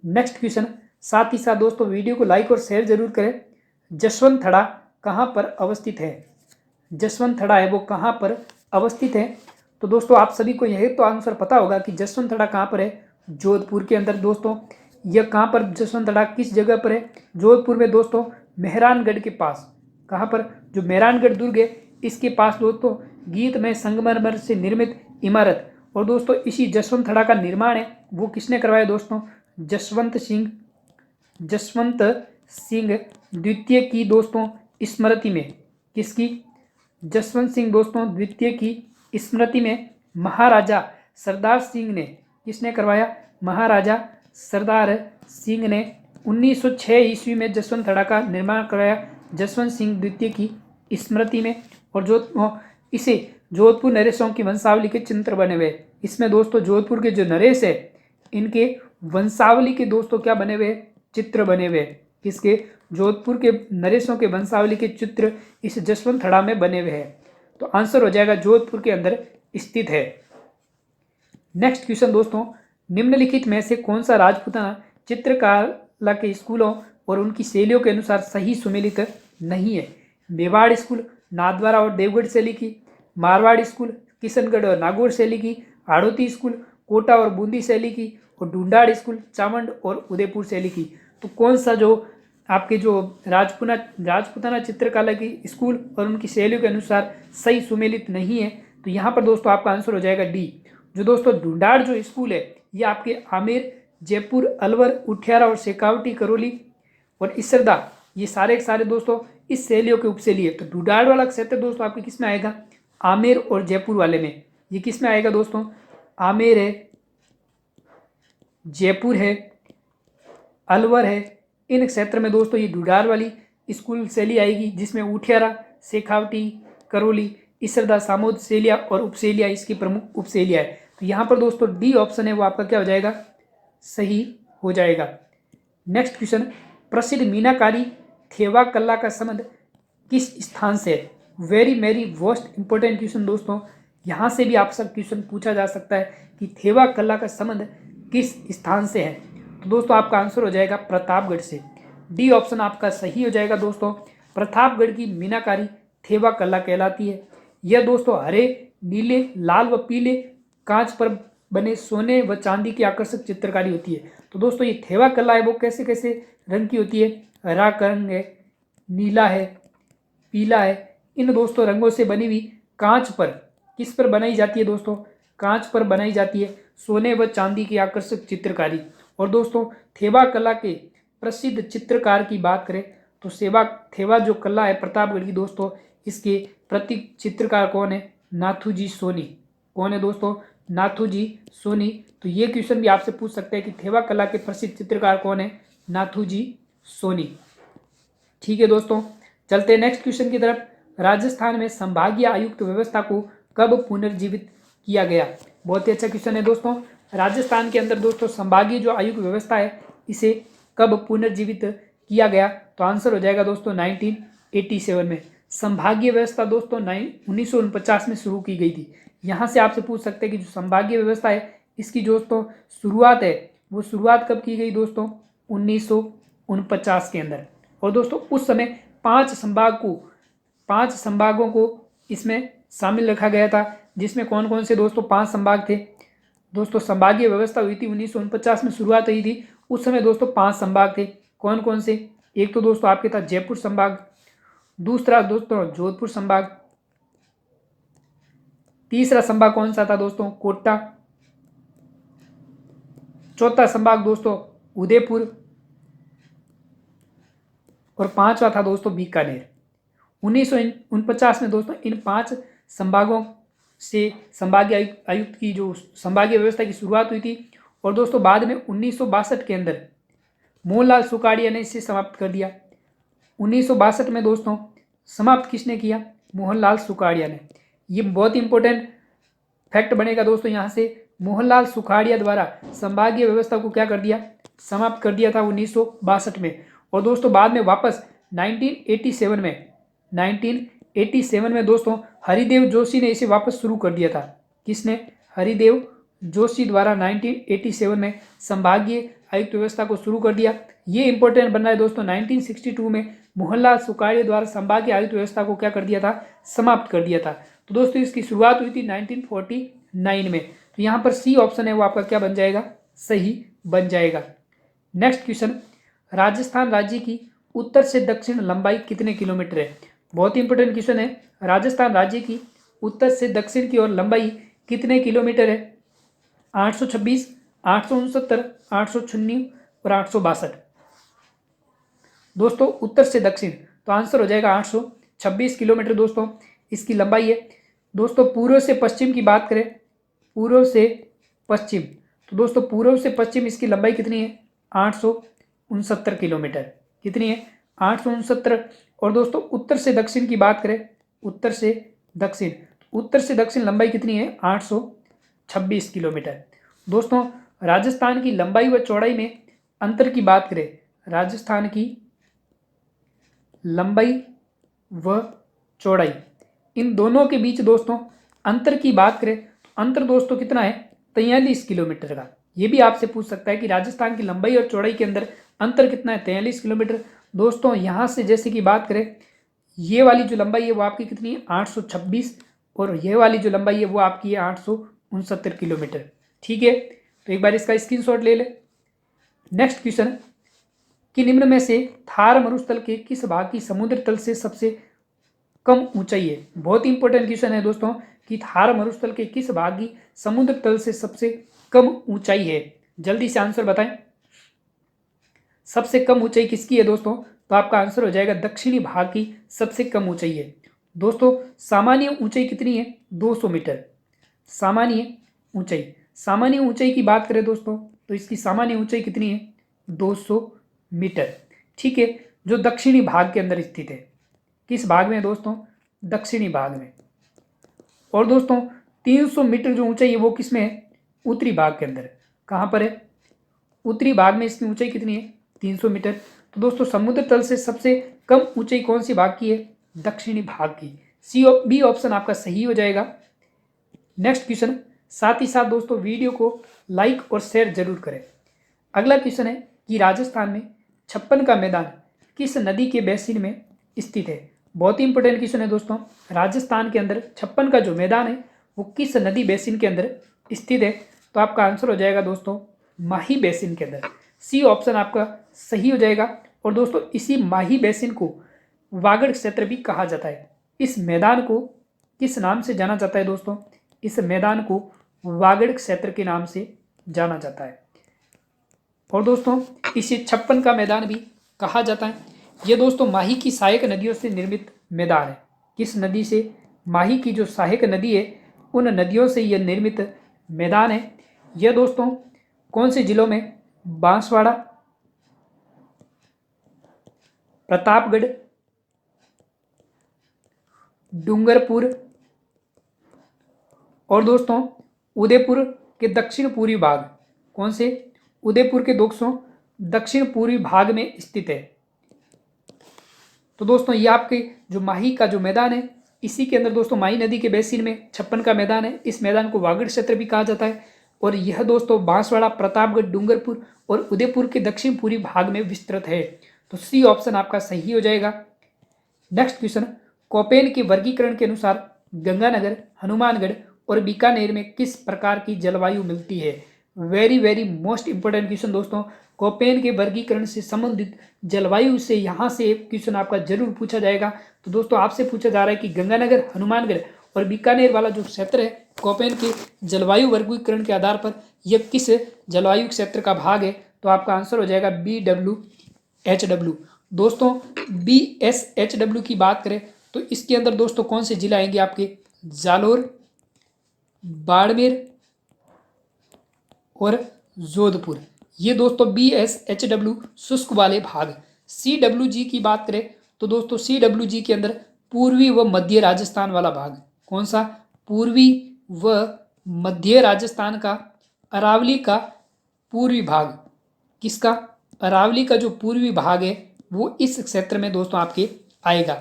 नेक्स्ट क्वेश्चन, साथ ही साथ दोस्तों वीडियो को लाइक और शेयर जरूर करें। जसवंत थड़ा कहाँ पर अवस्थित है? जसवंत थड़ा है वो कहाँ पर अवस्थित है? तो दोस्तों आप सभी को यही तो आंसर पता होगा कि जसवंत थड़ा कहाँ पर है? जोधपुर के अंदर। दोस्तों यह कहाँ पर जसवंत थड़ा किस जगह पर है? जोधपुर में दोस्तों, मेहरानगढ़ के पास। कहाँ पर? जो मेहरानगढ़ दुर्ग है इसके पास दोस्तों गीत में संगमरमर से निर्मित इमारत। और दोस्तों इसी जसवंत थड़ा का निर्माण है वो किसने करवाया दोस्तों? जसवंत सिंह द्वितीय की दोस्तों स्मृति में। किसकी? जसवंत सिंह दोस्तों द्वितीय की स्मृति में महाराजा सरदार सिंह ने। किसने करवाया? महाराजा सरदार सिंह ने 1906 ईस्वी में जसवंत थड़ा का निर्माण कराया जसवंत सिंह द्वितीय की स्मृति में। और जो इसे जोधपुर नरेशों की वंशावली के चित्र बने हुए। इसमें दोस्तों जोधपुर के जो नरेश है इनके वंशावली के दोस्तों क्या बने हुए? चित्र बने हुए। किसके? जोधपुर के नरेशों के वंशावली के चित्र इस जसवंत थड़ा में बने हुए हैं। तो आंसर हो जाएगा जोधपुर के अंदर स्थित है। नेक्स्ट क्वेश्चन दोस्तों, निम्नलिखित में से कौन सा राजपूताना चित्रकला के स्कूलों और उनकी शैलियों के अनुसार सही सुमेलित नहीं है? मेवाड़ स्कूल नाथद्वारा और देवगढ़ शैली की, मारवाड़ स्कूल किशनगढ़ और नागौर शैली की, हाड़ौती स्कूल कोटा और बूंदी शैली की, और ढूंढाड़ स्कूल चावंड और उदयपुर शैली की। तो कौन सा जो आपके जो राजपूताना चित्रकला की स्कूल और उनकी शैलियों के अनुसार सही सुमेलित नहीं है? तो यहाँ पर दोस्तों आपका आंसर हो जाएगा डी। जो दोस्तों ढूंढाड़ जो स्कूल है ये आपके आमेर, जयपुर, अलवर, उठियारा और शेखावटी, करौली और इसरदा, ये सारे के सारे दोस्तों इस शैलियों के उपशैली है। तो ढूंढाड़ वाला क्षेत्र दोस्तों आपके किस में आएगा? आमेर और जयपुर वाले में। ये किस में आएगा दोस्तों? आमेर है, जयपुर है, अलवर है। इन क्षेत्र में दोस्तों ये ढूंढाड़ वाली स्कूल शैली आएगी, जिसमें उठियारा, शेखावटी, करौली, इसरदा, सामोद शैलिया और उपशैलिया इसकी प्रमुख उपशैलिया है। तो यहाँ पर दोस्तों डी ऑप्शन है वो आपका क्या हो जाएगा? सही हो जाएगा। नेक्स्ट क्वेश्चन, प्रसिद्ध मीनाकारी थेवा कला का संबंध किस स्थान से है? वेरी मोस्ट इंपॉर्टेंट क्वेश्चन दोस्तों, यहाँ से भी आपसे क्वेश्चन पूछा जा सकता है कि थेवा कला का संबंध किस स्थान से है? तो दोस्तों आपका आंसर हो जाएगा प्रतापगढ़ से। डी ऑप्शन आपका सही हो जाएगा दोस्तों। प्रतापगढ़ की मीनाकारी थेवा कला कहलाती है। यह दोस्तों हरे, नीले, लाल व पीले कांच पर बने सोने व चांदी की आकर्षक चित्रकारी होती है। तो दोस्तों ये थेवा कला है वो कैसे कैसे रंग की होती है? हरा रंग है, नीला है, पीला है। इन दोस्तों रंगों से बनी हुई कांच पर किस पर बनाई जाती है दोस्तों? कांच पर बनाई जाती है सोने व चांदी की आकर्षक चित्रकारी। और दोस्तों थेवा कला के प्रसिद्ध चित्रकार की बात करें तो थेवा जो कला है प्रतापगढ़ की दोस्तों, इसके प्रतीक चित्रकार कौन है? नाथूजी सोनी। कौन है दोस्तों? नाथूजी सोनी। तो ये क्वेश्चन भी आपसे पूछ सकते हैं कि थेवा कला के प्रसिद्ध चित्रकार कौन है? नाथूजी सोनी। ठीक है दोस्तों, चलते हैं नेक्स्ट क्वेश्चन की तरफ। राजस्थान में संभागीय आयुक्त व्यवस्था को कब पुनर्जीवित किया गया? बहुत ही अच्छा क्वेश्चन है दोस्तों। राजस्थान के अंदर दोस्तों संभागीय जो आयुक्त व्यवस्था है इसे कब पुनर्जीवित किया गया? तो आंसर हो जाएगा दोस्तों 1987 में। संभागीय व्यवस्था दोस्तों 1949 में शुरू की गई थी। यहाँ से आपसे पूछ सकते हैं कि जो संभागीय व्यवस्था है इसकी दोस्तों शुरुआत है वो शुरुआत कब की गई दोस्तों? 1949 के अंदर। और दोस्तों उस समय 5 संभागों को इसमें शामिल रखा गया था, जिसमें कौन कौन से दोस्तों 5 संभाग थे? दोस्तों संभागीय व्यवस्था हुई थी 1949 में शुरुआत हुई थी, उस समय दोस्तों 5 संभाग थे। कौन कौन से? एक तो दोस्तों आपके था जयपुर संभाग, दूसरा दोस्तों जोधपुर संभाग, तीसरा संभाग कौन सा था दोस्तों? कोटा, चौथा संभाग दोस्तों उदयपुर, और पांचवा था दोस्तों बीकानेर। 1949 में दोस्तों इन 5 संभागों से संभागीय आयुक्त की जो संभागीय व्यवस्था की शुरुआत हुई थी। और दोस्तों बाद में 1962 के अंदर मोहनलाल सुखाड़िया ने इसे समाप्त कर दिया। 1962 में दोस्तों समाप्त किसने किया? मोहनलाल सुखाड़िया ने। ये बहुत इंपॉर्टेंट फैक्ट बनेगा दोस्तों यहाँ से। मोहनलाल सुखाड़िया द्वारा संभागीय व्यवस्था को क्या कर दिया? समाप्त कर दिया था 1962 में। और दोस्तों बाद में वापस 1987 में दोस्तों हरिदेव जोशी ने इसे वापस शुरू कर दिया था। किसने? हरिदेव जोशी द्वारा 1987 में संभागीय आयुक्त व्यवस्था को शुरू कर दिया। ये इंपॉर्टेंट बन रहा है दोस्तों। 1962 में मोहनलाल सुखाड़िया द्वारा संभागीय आयुक्त व्यवस्था को क्या कर दिया था? समाप्त कर दिया था। तो दोस्तों इसकी शुरुआत हुई थी 1949 में। तो यहाँ पर सी ऑप्शन है वो आपका क्या बन जाएगा? सही बन जाएगा। नेक्स्ट क्वेश्चन, राजस्थान राज्य की उत्तर से दक्षिण लंबाई कितने किलोमीटर है? बहुत इंपॉर्टेंट क्वेश्चन है। राजस्थान राज्य की उत्तर से दक्षिण की ओर लंबाई कितने किलोमीटर है? 826, 869, 896 और 862। दोस्तों उत्तर से दक्षिण तो आंसर हो जाएगा 826 किलोमीटर दोस्तों इसकी लंबाई है। दोस्तों पूर्व से पश्चिम की बात करें, पूर्व से पश्चिम, तो दोस्तों पूर्व से पश्चिम इसकी लंबाई कितनी है? 869 किलोमीटर। कितनी है? 869। और दोस्तों उत्तर से दक्षिण की बात करें, उत्तर से दक्षिण लंबाई कितनी है? 826 किलोमीटर। दोस्तों राजस्थान की लंबाई व चौड़ाई में अंतर की बात करें, राजस्थान की लंबाई व चौड़ाई इन दोनों के बीच दोस्तों अंतर की बात करें तो अंतर दोस्तों कितना है? 43 किलोमीटर का। ये भी आपसे पूछ सकता है कि राजस्थान की लंबाई और चौड़ाई के अंदर अंतर कितना है? 43 किलोमीटर। दोस्तों यहाँ से जैसे कि बात करें, ये वाली जो लंबाई है वो आपकी कितनी है? 826, और ये वाली जो लंबाई है वो आपकी है 869 किलोमीटर। ठीक है, तो एक बार इसका स्क्रीनशॉट ले ले। नेक्स्ट क्वेश्चन कि निम्न में से थार मरुस्थल के किस भाग की समुद्र तल से सबसे कम ऊंचाई है? बहुत इंपॉर्टेंट क्वेश्चन है दोस्तों कि थार मरुस्थल के किस भाग की समुद्र तल से सबसे कम ऊंचाई है? जल्दी से आंसर बताएं। सबसे कम ऊंचाई किसकी है दोस्तों? तो आपका आंसर हो जाएगा दक्षिणी भाग की सबसे कम ऊंचाई है। दोस्तों सामान्य ऊंचाई कितनी है? 200 मीटर। सामान्य ऊंचाई की बात करें दोस्तों तो इसकी सामान्य ऊंचाई कितनी है? 200 मीटर। ठीक है, जो दक्षिणी भाग के अंदर स्थित है। किस भाग में दोस्तों? दक्षिणी भाग में। और दोस्तों 300 मीटर जो ऊंचाई है वो किस में है? उत्तरी भाग के अंदर। कहाँ पर है? उत्तरी भाग में इसकी ऊंचाई कितनी है? 300 मीटर। तो दोस्तों समुद्र तल से सबसे कम ऊंचाई कौन सी भाग की है? दक्षिणी भाग की। बी ऑप्शन आपका सही हो जाएगा। नेक्स्ट क्वेश्चन, साथ ही साथ दोस्तों वीडियो को लाइक और शेयर जरूर करें। अगला क्वेश्चन है कि राजस्थान में छप्पन का मैदान किस नदी के बेसिन में स्थित है? बहुत ही इंपॉर्टेंट क्वेश्चन है दोस्तों। राजस्थान के अंदर छप्पन का जो मैदान है वो किस नदी बेसिन के अंदर स्थित है? तो आपका आंसर हो जाएगा दोस्तों माही बेसिन के अंदर। सी ऑप्शन आपका सही हो जाएगा। और दोस्तों इसी माही बेसिन को वागड़ क्षेत्र भी कहा जाता है। इस मैदान को किस नाम से जाना जाता है दोस्तों? इस मैदान को वागड़ क्षेत्र के नाम से जाना जाता है। और दोस्तों इसे छप्पन का मैदान भी कहा जाता है। ये दोस्तों माही की सहायक नदियों से निर्मित मैदान है। किस नदी से? माही की जो सहायक नदी है उन नदियों से यह निर्मित मैदान है। यह दोस्तों कौन से जिलों में? बांसवाड़ा, प्रतापगढ़, डूंगरपुर और दोस्तों उदयपुर के दक्षिण पूर्वी भाग, कौन से, उदयपुर के दोस्तों दक्षिण पूर्वी भाग में स्थित है। तो दोस्तों ये आपके जो माही का जो मैदान है, इसी के अंदर दोस्तों माही नदी के बेसिन में 56 का मैदान है। इस मैदान को वागड़ क्षेत्र भी कहा जाता है और यह दोस्तों बांसवाड़ा, प्रतापगढ़, डूंगरपुर और उदयपुर के दक्षिण पूर्वी भाग में विस्तृत है। तो सी ऑप्शन आपका सही हो जाएगा। नेक्स्ट क्वेश्चन, कोपेन के वर्गीकरण के अनुसार गंगानगर, हनुमानगढ़ और बीकानेर में किस प्रकार की जलवायु मिलती है। Very very most important question दोस्तों, कोपेन के वर्गीकरण से संबंधित जलवायु से यहाँ से एक क्वेश्चन आपका जरूर पूछा जाएगा। तो दोस्तों आपसे पूछा जा रहा है कि गंगानगर, हनुमानगढ़ और बीकानेर वाला जो क्षेत्र है कोपेन के जलवायु वर्गीकरण के आधार पर यह किस जलवायु क्षेत्र का भाग है। तो आपका आंसर हो जाएगा BWHW। दोस्तों BSHW की बात करें तो इसके अंदर दोस्तों कौन से जिले आएंगे आपके, जालोर, बाड़मेर और जोधपुर, ये दोस्तों BSHW शुष्क वाले भाग। CWG की बात करें तो दोस्तों CWG के अंदर पूर्वी व मध्य राजस्थान वाला भाग, कौन सा, पूर्वी व मध्य राजस्थान का अरावली का पूर्वी भाग, किसका, अरावली का जो पूर्वी भाग है वो इस क्षेत्र में दोस्तों आपके आएगा।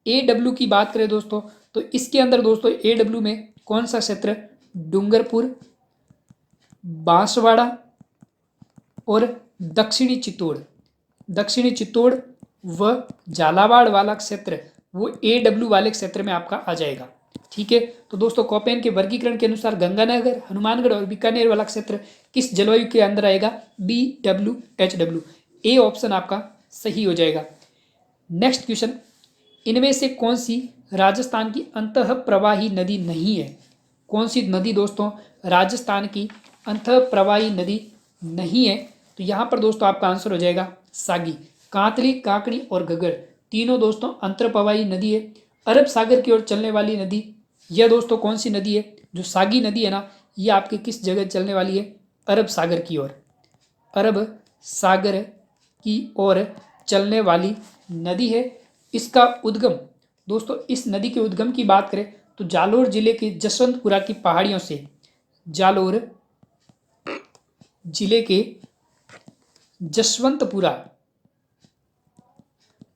AW की बात करें दोस्तों तो इसके अंदर दोस्तों AW में कौन सा क्षेत्र, डूंगरपुर, बांसवाड़ा और दक्षिणी चित्तौड़ व झालावाड़ वाला क्षेत्र वो AW वाले क्षेत्र में आपका आ जाएगा। ठीक है, तो दोस्तों कोपेन के वर्गीकरण के अनुसार गंगानगर, हनुमानगढ़ और बीकानेर वाला क्षेत्र किस जलवायु के अंदर आएगा, BWHW। ए ऑप्शन आपका सही हो जाएगा। नेक्स्ट क्वेश्चन, इनमें से कौन सी राजस्थान की अंतः प्रवाही नदी नहीं है। कौन सी नदी दोस्तों राजस्थान की अंतः प्रवाही नदी नहीं है। तो यहाँ पर दोस्तों आपका आंसर हो जाएगा सागी। कांतली, काकड़ी और घग्गर तीनों दोस्तों अंतर्प्रवाही नदी है। अरब सागर की ओर चलने वाली नदी यह दोस्तों कौन सी नदी है, जो सागी नदी है ना, ये आपके किस जगह चलने वाली है, अरब सागर की ओर, अरब सागर की ओर चलने वाली नदी है। इसका उद्गम दोस्तों, इस नदी के उद्गम की बात करें तो जालोर जिले के जसवंतपुरा की पहाड़ियों से, जालोर जिले के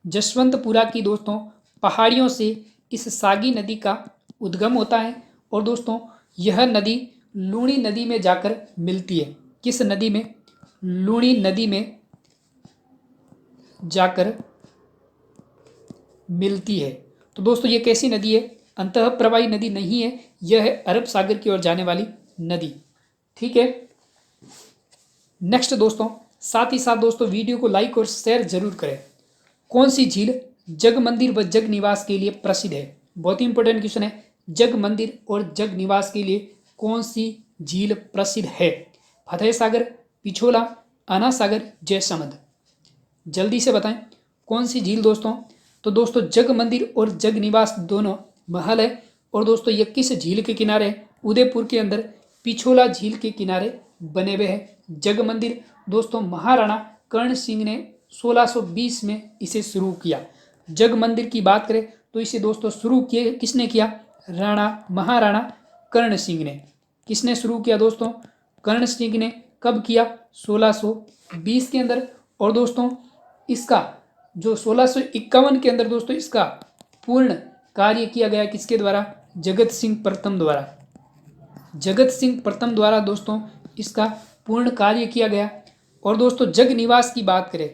जसवंतपुरा की दोस्तों पहाड़ियों से इस सागी नदी का उद्गम होता है और दोस्तों यह नदी लूणी नदी में जाकर मिलती है। किस नदी में, लूणी नदी में जाकर मिलती है। तो दोस्तों ये कैसी नदी है, अंतः प्रवाही नदी नहीं है, यह है अरब सागर की ओर जाने वाली नदी। ठीक है, नेक्स्ट दोस्तों, साथ ही साथ दोस्तों वीडियो को लाइक और शेयर जरूर करें। कौन सी झील जग मंदिर व जग निवास के लिए प्रसिद्ध है। बहुत ही इंपॉर्टेंट क्वेश्चन है, जग मंदिर और जग निवास के लिए कौन सी झील प्रसिद्ध है। फतेह सागर, पिछोला, आना सागर, जयसमंद, जल्दी से बताएं कौन सी झील दोस्तों। तो दोस्तों जग मंदिर और जग निवास दोनों महल है और दोस्तों ये किस झील के किनारे, उदयपुर के अंदर पिछोला झील के किनारे बने हुए हैं। जग मंदिर दोस्तों महाराणा कर्ण सिंह ने 1620 में इसे शुरू किया। जग मंदिर की बात करें तो इसे दोस्तों शुरू किए किसने किया, महाराणा कर्ण सिंह ने। किसने शुरू किया दोस्तों, कर्ण सिंह ने। कब किया, 1620 के अंदर। और दोस्तों इसका जो 1651 के अंदर दोस्तों इसका पूर्ण कार्य किया गया किसके द्वारा, जगत सिंह प्रथम द्वारा। जगत सिंह प्रथम द्वारा दोस्तों इसका पूर्ण कार्य किया गया। और दोस्तों जग निवास की बात करें,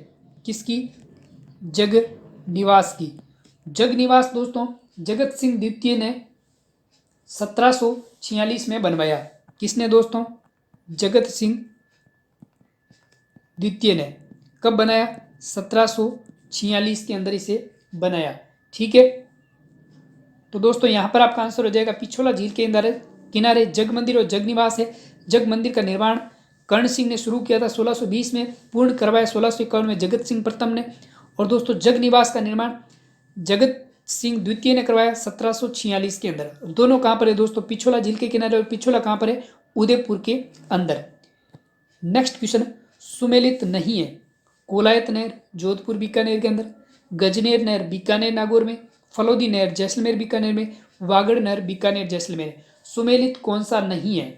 किसकी, जग निवास की। जग निवास दोस्तों जगत सिंह द्वितीय ने 1746 में बनवाया। किसने दोस्तों, जगत सिंह द्वितीय ने। कब बनाया, 1746 के अंदर इसे बनाया। ठीक है, तो दोस्तों यहाँ पर आपका आंसर हो जाएगा पिछोला झील के अंदर किनारे जग मंदिर और जग निवास है। जग मंदिर का निर्माण कर्ण सिंह ने शुरू किया था 1620 में, पूर्ण करवाया 1651 में जगत सिंह प्रथम ने। और दोस्तों जग निवास का निर्माण जगत सिंह द्वितीय ने करवाया 1746 के अंदर। दोनों कहाँ पर है दोस्तों, पिछोला झील के किनारे। और पिछोला कहाँ पर है, उदयपुर के अंदर। नेक्स्ट क्वेश्चन, सुमेलित नहीं है कोलायत नहर जोधपुर बीकानेर के अंदर, गजनेर नहर बीकानेर नागौर में, फलोदी नहर जैसलमेर बीकानेर में, वागड़ नहर बीकानेर जैसलमेर। सुमेलित कौन सा नहीं है?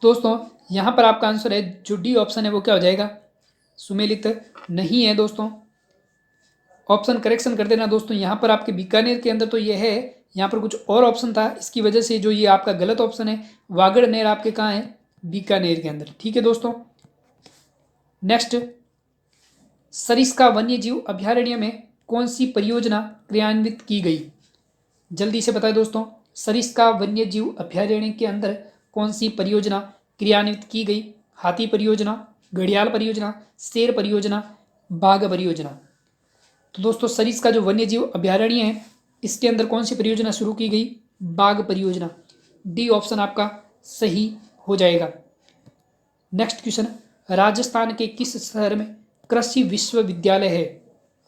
दोस्तों यहां पर आपका आंसर है जो डी ऑप्शन है वो क्या हो जाएगा? सुमेलित नहीं है दोस्तों। ऑप्शन करेक्शन कर देना दोस्तों। यहाँ पर आपके बीकानेर के अंदर तो ये है, यहाँ पर कुछ और ऑप्शन था, इसकी वजह से जो ये आपका गलत ऑप्शन है। वागड़ नहर आपके कहाँ है? बीकानेर के अंदर। ठीक है दोस्तों। नेक्स्ट, सरिस्का वन्य जीव अभ्यारण्य में कौन सी परियोजना क्रियान्वित की गई? जल्दी से बताएं दोस्तों, सरिस्का वन्य जीव अभ्यारण्य के अंदर कौन सी परियोजना क्रियान्वित की गई? हाथी परियोजना, घड़ियाल परियोजना, शेर परियोजना, बाघ परियोजना। तो दोस्तों सरिस्का जो वन्य जीव अभ्यारण्य है इसके अंदर कौन सी परियोजना शुरू की गई? बाघ परियोजना। डी ऑप्शन आपका सही हो जाएगा। नेक्स्ट क्वेश्चन, राजस्थान के किस शहर में कृषि विश्वविद्यालय है?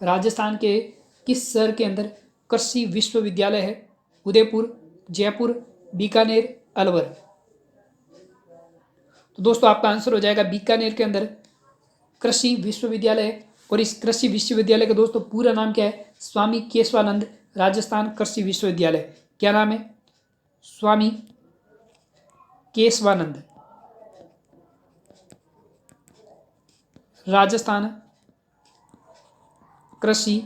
राजस्थान के किस शहर के अंदर कृषि विश्वविद्यालय है? उदयपुर, जयपुर, बीकानेर, अलवर। तो दोस्तों आपका आंसर हो जाएगा बीकानेर के अंदर कृषि विश्वविद्यालय है। और इस कृषि विश्वविद्यालय का दोस्तों पूरा नाम क्या है? स्वामी केशवानंद राजस्थान कृषि विश्वविद्यालय। क्या नाम है? स्वामी केशवानंद राजस्थान कृषि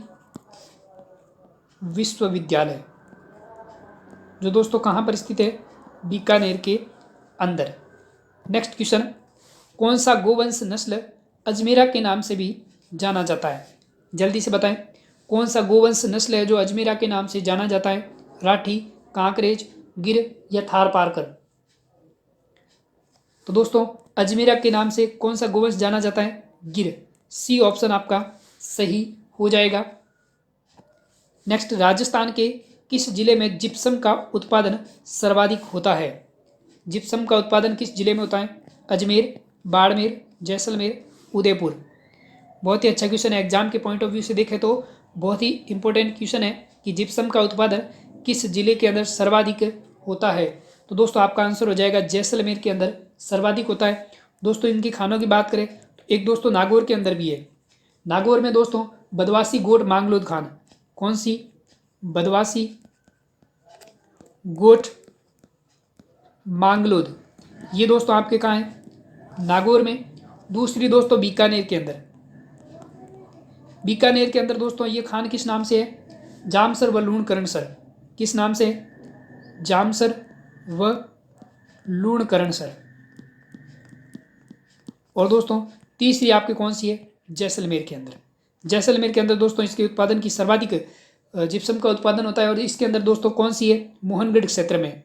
विश्वविद्यालय, जो दोस्तों कहाँ पर स्थित है? बीकानेर के अंदर। नेक्स्ट क्वेश्चन, कौन सा गोवंश नस्ल अजमेरा के नाम से भी जाना जाता है? जल्दी से बताएं, कौन सा गोवंश नस्ल है जो अजमेरा के नाम से जाना जाता है? राठी, कांकरेज, गिर या थार पारकर। तो दोस्तों अजमेरा के नाम से कौन सा गोवंश जाना जाता है? गिर। सी ऑप्शन आपका सही हो जाएगा। नेक्स्ट, राजस्थान के किस जिले में जिप्सम का उत्पादन सर्वाधिक होता है? जिप्सम का उत्पादन किस जिले में होता है? अजमेर, बाड़मेर, जैसलमेर, उदयपुर। बहुत ही अच्छा क्वेश्चन है। एग्जाम के पॉइंट ऑफ व्यू से देखें तो बहुत ही इंपॉर्टेंट क्वेश्चन है कि जिप्सम का उत्पादन किस जिले के अंदर सर्वाधिक होता है? तो दोस्तों आपका आंसर हो जाएगा जैसलमेर के अंदर सर्वाधिक होता है। दोस्तों इनकी खानों की बात करें तो एक दोस्तों नागौर के अंदर भी है। नागौर में दोस्तों बदवासी गोट मांगलोद खान। कौन सी? बदवासी गोट मांगलोद। ये दोस्तों आपके कहाँ है? नागौर में। दूसरी दोस्तों बीकानेर के अंदर। बीकानेर के अंदर दोस्तों ये खान किस नाम से है? जामसर व लूणकरण सर। किस नाम से? जामसर व लूणकरण सर। और दोस्तों तीसरी आपकी कौन सी है? जैसलमेर के अंदर। जैसलमेर के अंदर दोस्तों इसके उत्पादन की सर्वाधिक जिप्सम का उत्पादन होता है। और इसके अंदर दोस्तों कौन सी है? मोहनगढ़ क्षेत्र में।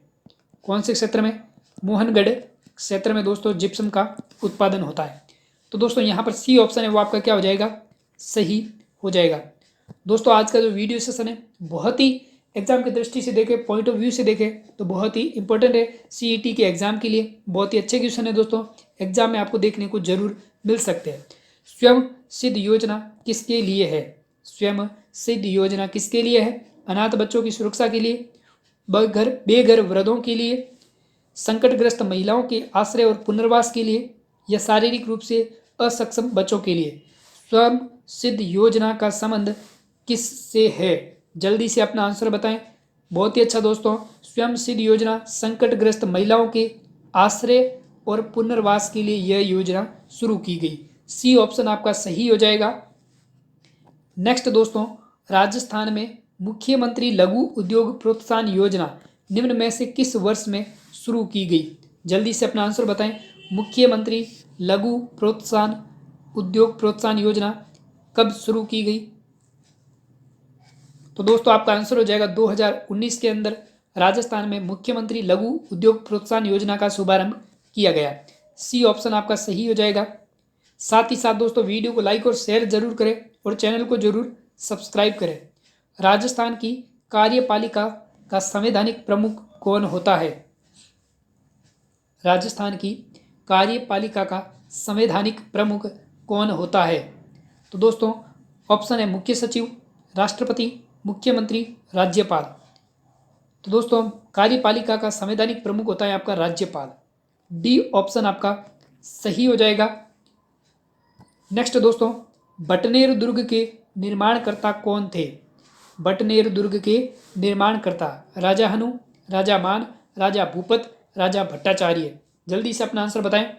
कौन से क्षेत्र में? मोहनगढ़ क्षेत्र में दोस्तों जिप्सम का उत्पादन होता है। तो दोस्तों यहाँ पर सी ऑप्शन है वो आपका क्या हो जाएगा? सही हो जाएगा। दोस्तों आज का जो वीडियो सेशन है बहुत ही एग्जाम की दृष्टि से देखें, पॉइंट ऑफ व्यू से देखें तो बहुत ही इंपॉर्टेंट है सीईटी के एग्जाम के लिए। बहुत ही अच्छे क्वेश्चन है दोस्तों, एग्जाम में आपको देखने को जरूर मिल सकते हैं। स्वयं सिद्ध योजना किसके लिए है? स्वयं सिद्ध योजना किसके लिए है? अनाथ बच्चों की सुरक्षा के लिए, बेघर वृद्धों के लिए, संकटग्रस्त महिलाओं के आश्रय और पुनर्वास के लिए, या शारीरिक रूप से असक्षम बच्चों के लिए। स्वयं सिद्ध योजना का संबंध किससे है? जल्दी से अपना आंसर बताएं। बहुत ही अच्छा दोस्तों, स्वयं सिद्ध योजना संकटग्रस्त महिलाओं के आश्रय और पुनर्वास के लिए यह योजना शुरू की गई। सी ऑप्शन आपका सही हो जाएगा। नेक्स्ट दोस्तों, राजस्थान में मुख्यमंत्री लघु उद्योग प्रोत्साहन योजना निम्न में से किस वर्ष में शुरू की गई? जल्दी से अपना आंसर बताएं। मुख्यमंत्री लघु उद्योग प्रोत्साहन योजना कब शुरू की गई? तो दोस्तों आपका आंसर हो जाएगा 2019 के अंदर राजस्थान में मुख्यमंत्री लघु उद्योग प्रोत्साहन योजना का शुभारंभ किया गया। सी ऑप्शन आपका सही हो जाएगा। साथ ही साथ दोस्तों वीडियो को लाइक और शेयर जरूर करें और चैनल को जरूर सब्सक्राइब करें। राजस्थान की कार्यपालिका का संवैधानिक प्रमुख कौन होता है? राजस्थान की कार्यपालिका का संवैधानिक प्रमुख कौन होता है? तो दोस्तों ऑप्शन है मुख्य सचिव, राष्ट्रपति, मुख्यमंत्री, राज्यपाल। तो दोस्तों कार्यपालिका का संवैधानिक प्रमुख होता है आपका राज्यपाल। डी ऑप्शन आपका सही हो जाएगा। नेक्स्ट दोस्तों, बटनेर दुर्ग के निर्माणकर्ता कौन थे? बटनेर दुर्ग के निर्माणकर्ता राजा हनु, राजा मान, राजा भूपत, राजा भट्टाचार्य। जल्दी से अपना आंसर बताएं।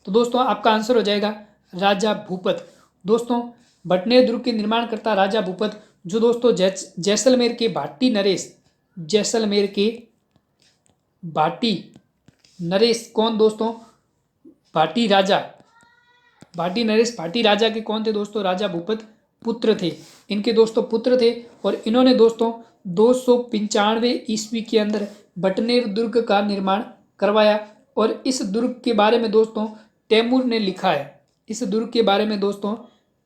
तो दोस्तों आपका आंसर हो जाएगा राजा भूपत। दोस्तों बटनेर दुर्ग के निर्माणकर्ता राजा भूपत, जो दोस्तों जैसलमेर के भाटी नरेश, जैसलमेर के भाटी नरेश कौन दोस्तों? भाटी राजा, भाटी नरेश भाटी राजा के कौन थे दोस्तों? राजा भूपत पुत्र थे। इनके दोस्तों पुत्र थे और इन्होंने दोस्तों 295 ईस्वी के अंदर बटनेर दुर्ग का निर्माण करवाया। और इस दुर्ग के बारे में दोस्तों तैमूर ने लिखा है, इस दुर्ग के बारे में दोस्तों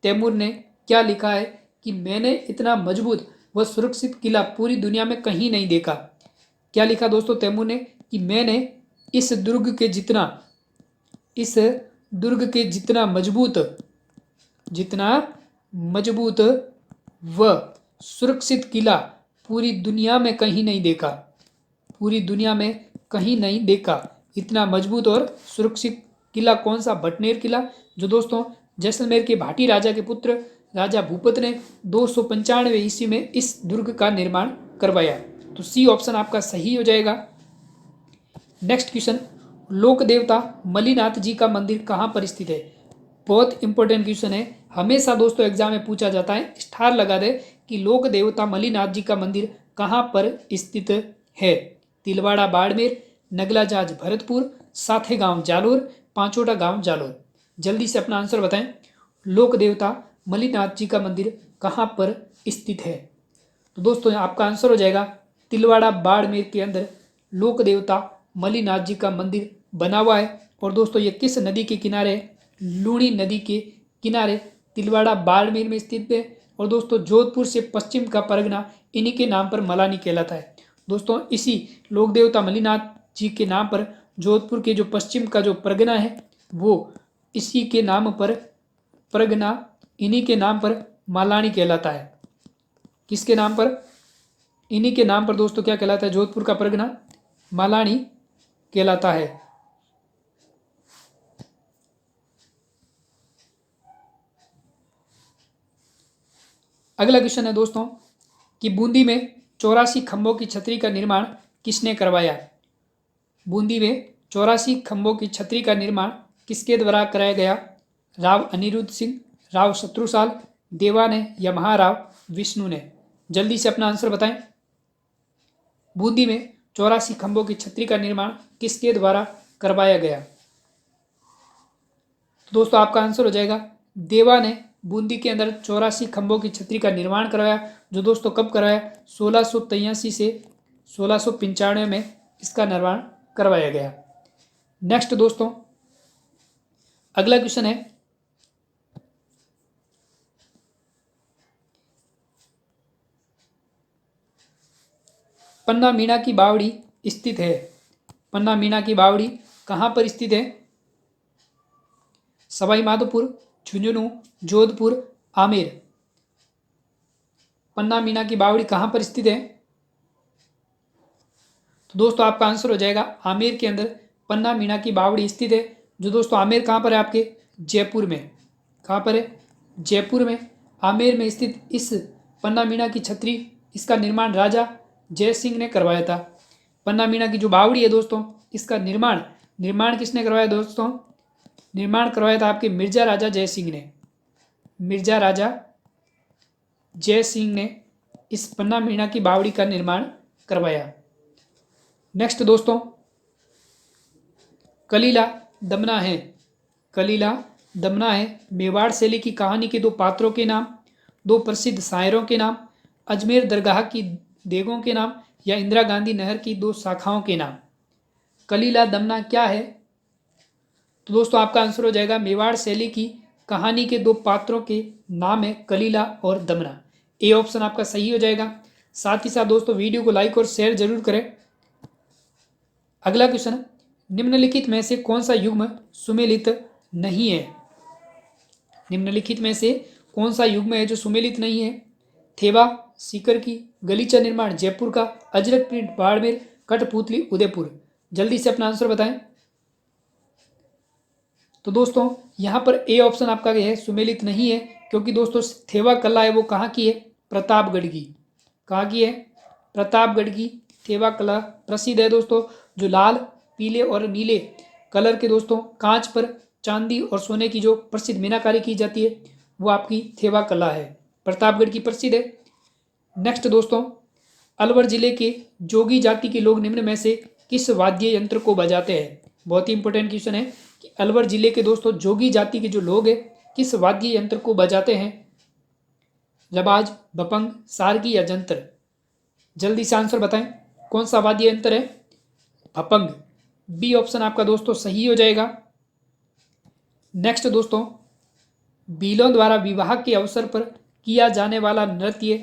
तैमूर ने क्या लिखा है कि मैंने इतना मजबूत व सुरक्षित किला पूरी दुनिया में कहीं नहीं देखा। क्या लिखा दोस्तों तैमूर ने कि मैंने इस दुर्ग के जितना मजबूत व सुरक्षित किला पूरी दुनिया में कहीं नहीं देखा, पूरी दुनिया में कहीं नहीं देखा। इतना मजबूत और सुरक्षित किला कौन सा? बटनेर किला, जो दोस्तों जैसलमेर के भाटी राजा के पुत्र राजा भूपत ने 295 ईस्वी में इस दुर्ग का निर्माण करवाया। तो सी ऑप्शन आपका सही हो जाएगा। नेक्स्ट क्वेश्चन, लोक देवता मलिनाथ जी का मंदिर कहाँ पर स्थित है? बहुत इंपॉर्टेंट क्वेश्चन है, हमेशा दोस्तों एग्जाम में पूछा जाता है। स्टार लगा दे कि लोक देवता मलिनाथ जी का मंदिर कहाँ पर स्थित है? तिलवाड़ा बाड़मेर, नगला जाज भरतपुर, साथेगांव जालोर, पांचोटा गांव जालोर। जल्दी से अपना आंसर बताएं। लोक देवता मलिनाथ जी का मंदिर कहाँ पर स्थित है? तो दोस्तों आपका आंसर हो जाएगा तिलवाड़ा बाड़मेर के अंदर लोक देवता मलिनाथ जी का मंदिर बना हुआ है। और दोस्तों ये किस नदी के किनारे? लूणी नदी के किनारे तिलवाड़ा बाड़मेर में स्थित है। और दोस्तों जोधपुर से पश्चिम का परगना इन्हीं के नाम पर मलानी कहलाता है। दोस्तों इसी लोक देवता मलिनाथ जी के नाम पर जोधपुर के जो पश्चिम का जो परगना है वो इसी के नाम पर परगना, इन्हीं के नाम पर मालानी कहलाता है। किसके नाम पर? इन्हीं के नाम पर दोस्तों क्या कहलाता है? जोधपुर का परगना मालानी कहलाता है। अगला क्वेश्चन है दोस्तों कि बूंदी में 84 खंभों की छतरी का निर्माण किसने करवाया? बूंदी में 84 खंभों की छतरी का निर्माण किसके द्वारा कराया गया? राव अनिरुद्ध सिंह, राव शत्रुसाल, देवा ने या महाराव विष्णु ने? जल्दी से अपना आंसर बताएं। बूंदी में 84 खंभों की छतरी का निर्माण किसके द्वारा करवाया गया? तो दोस्तों आपका आंसर हो जाएगा देवा ने बूंदी के अंदर 84 खंभों की छतरी का निर्माण करवाया, जो दोस्तों कब करवाया? 1683 से 1695 में इसका निर्माण करवाया गया। नेक्स्ट दोस्तों अगला क्वेश्चन है पन्ना मीना की बावड़ी स्थित है। पन्ना मीना की बावड़ी कहाँ पर स्थित है? सवाई माधोपुर, झुंझुनू, जोधपुर, आमेर। पन्ना मीना की बावड़ी कहाँ पर स्थित है? तो दोस्तों आपका आंसर हो जाएगा आमेर के अंदर पन्ना मीना की बावड़ी स्थित है, जो दोस्तों आमेर कहाँ पर है? आपके जयपुर में। कहाँ पर है? जयपुर में। आमेर में स्थित इस पन्ना मीना की छतरी, इसका निर्माण राजा जय सिंह ने करवाया था। पन्ना मीना की जो बावड़ी है दोस्तों, इसका निर्माण किसने करवाया दोस्तों? निर्माण करवाया था आपके मिर्जा राजा जय सिंह ने। मिर्जा राजा जय सिंह ने इस पन्ना मीना की बावड़ी का निर्माण करवाया। नेक्स्ट दोस्तों कलीला दमना है। कलीला दमना है मेवाड़ शैली की कहानी के दो पात्रों के नाम, दो प्रसिद्ध शायरों के नाम, अजमेर दरगाह की देगों के नाम या इंदिरा गांधी नहर की दो शाखाओं के नाम। कलीला दमना क्या है? तो दोस्तों आपका आंसर हो जाएगा मेवाड़ शैली की कहानी के दो पात्रों के नाम है कलीला और दमना। ए ऑप्शन आपका सही हो जाएगा। साथ ही साथ दोस्तों वीडियो को लाइक और शेयर जरूर करें। अगला क्वेश्चन, निम्नलिखित में से कौन सा युग्म सुमेलित नहीं है? निम्नलिखित में से कौन सा युग्म है जो सुमेलित नहीं है? थेवा, सीकर की, गलीचा निर्माण जयपुर का, अजरक प्रिंट बाड़मेर, कठपुतली उदयपुर। जल्दी से अपना आंसर बताएं। तो दोस्तों यहाँ पर ए ऑप्शन आपका है सुमेलित नहीं है, क्योंकि दोस्तों थेवा कला है वो कहाँ की है, प्रतापगढ़ की। कहाँ की है, प्रतापगढ़ की थेवा कला प्रसिद्ध है दोस्तों। जो लाल, पीले और नीले कलर के दोस्तों कांच पर चांदी और सोने की जो प्रसिद्ध मीनाकारी की जाती है वो आपकी थेवा कला है, प्रतापगढ़ की प्रसिद्ध है। नेक्स्ट दोस्तों, अलवर जिले के जोगी जाति के लोग निम्न में से किस वाद्य यंत्र को बजाते हैं। बहुत ही इंपॉर्टेंट क्वेश्चन है कि अलवर जिले के दोस्तों जोगी जाति के जो लोग हैं किस वाद्य यंत्र को बजाते हैं, रबाज, बपंग, सारगी या जंतर। जल्दी से आंसर बताएं, कौन सा वाद्य यंत्र है, भपंग। बी ऑप्शन आपका दोस्तों सही हो जाएगा। नेक्स्ट दोस्तों, बीलों द्वारा विवाह के अवसर पर किया जाने वाला नृत्य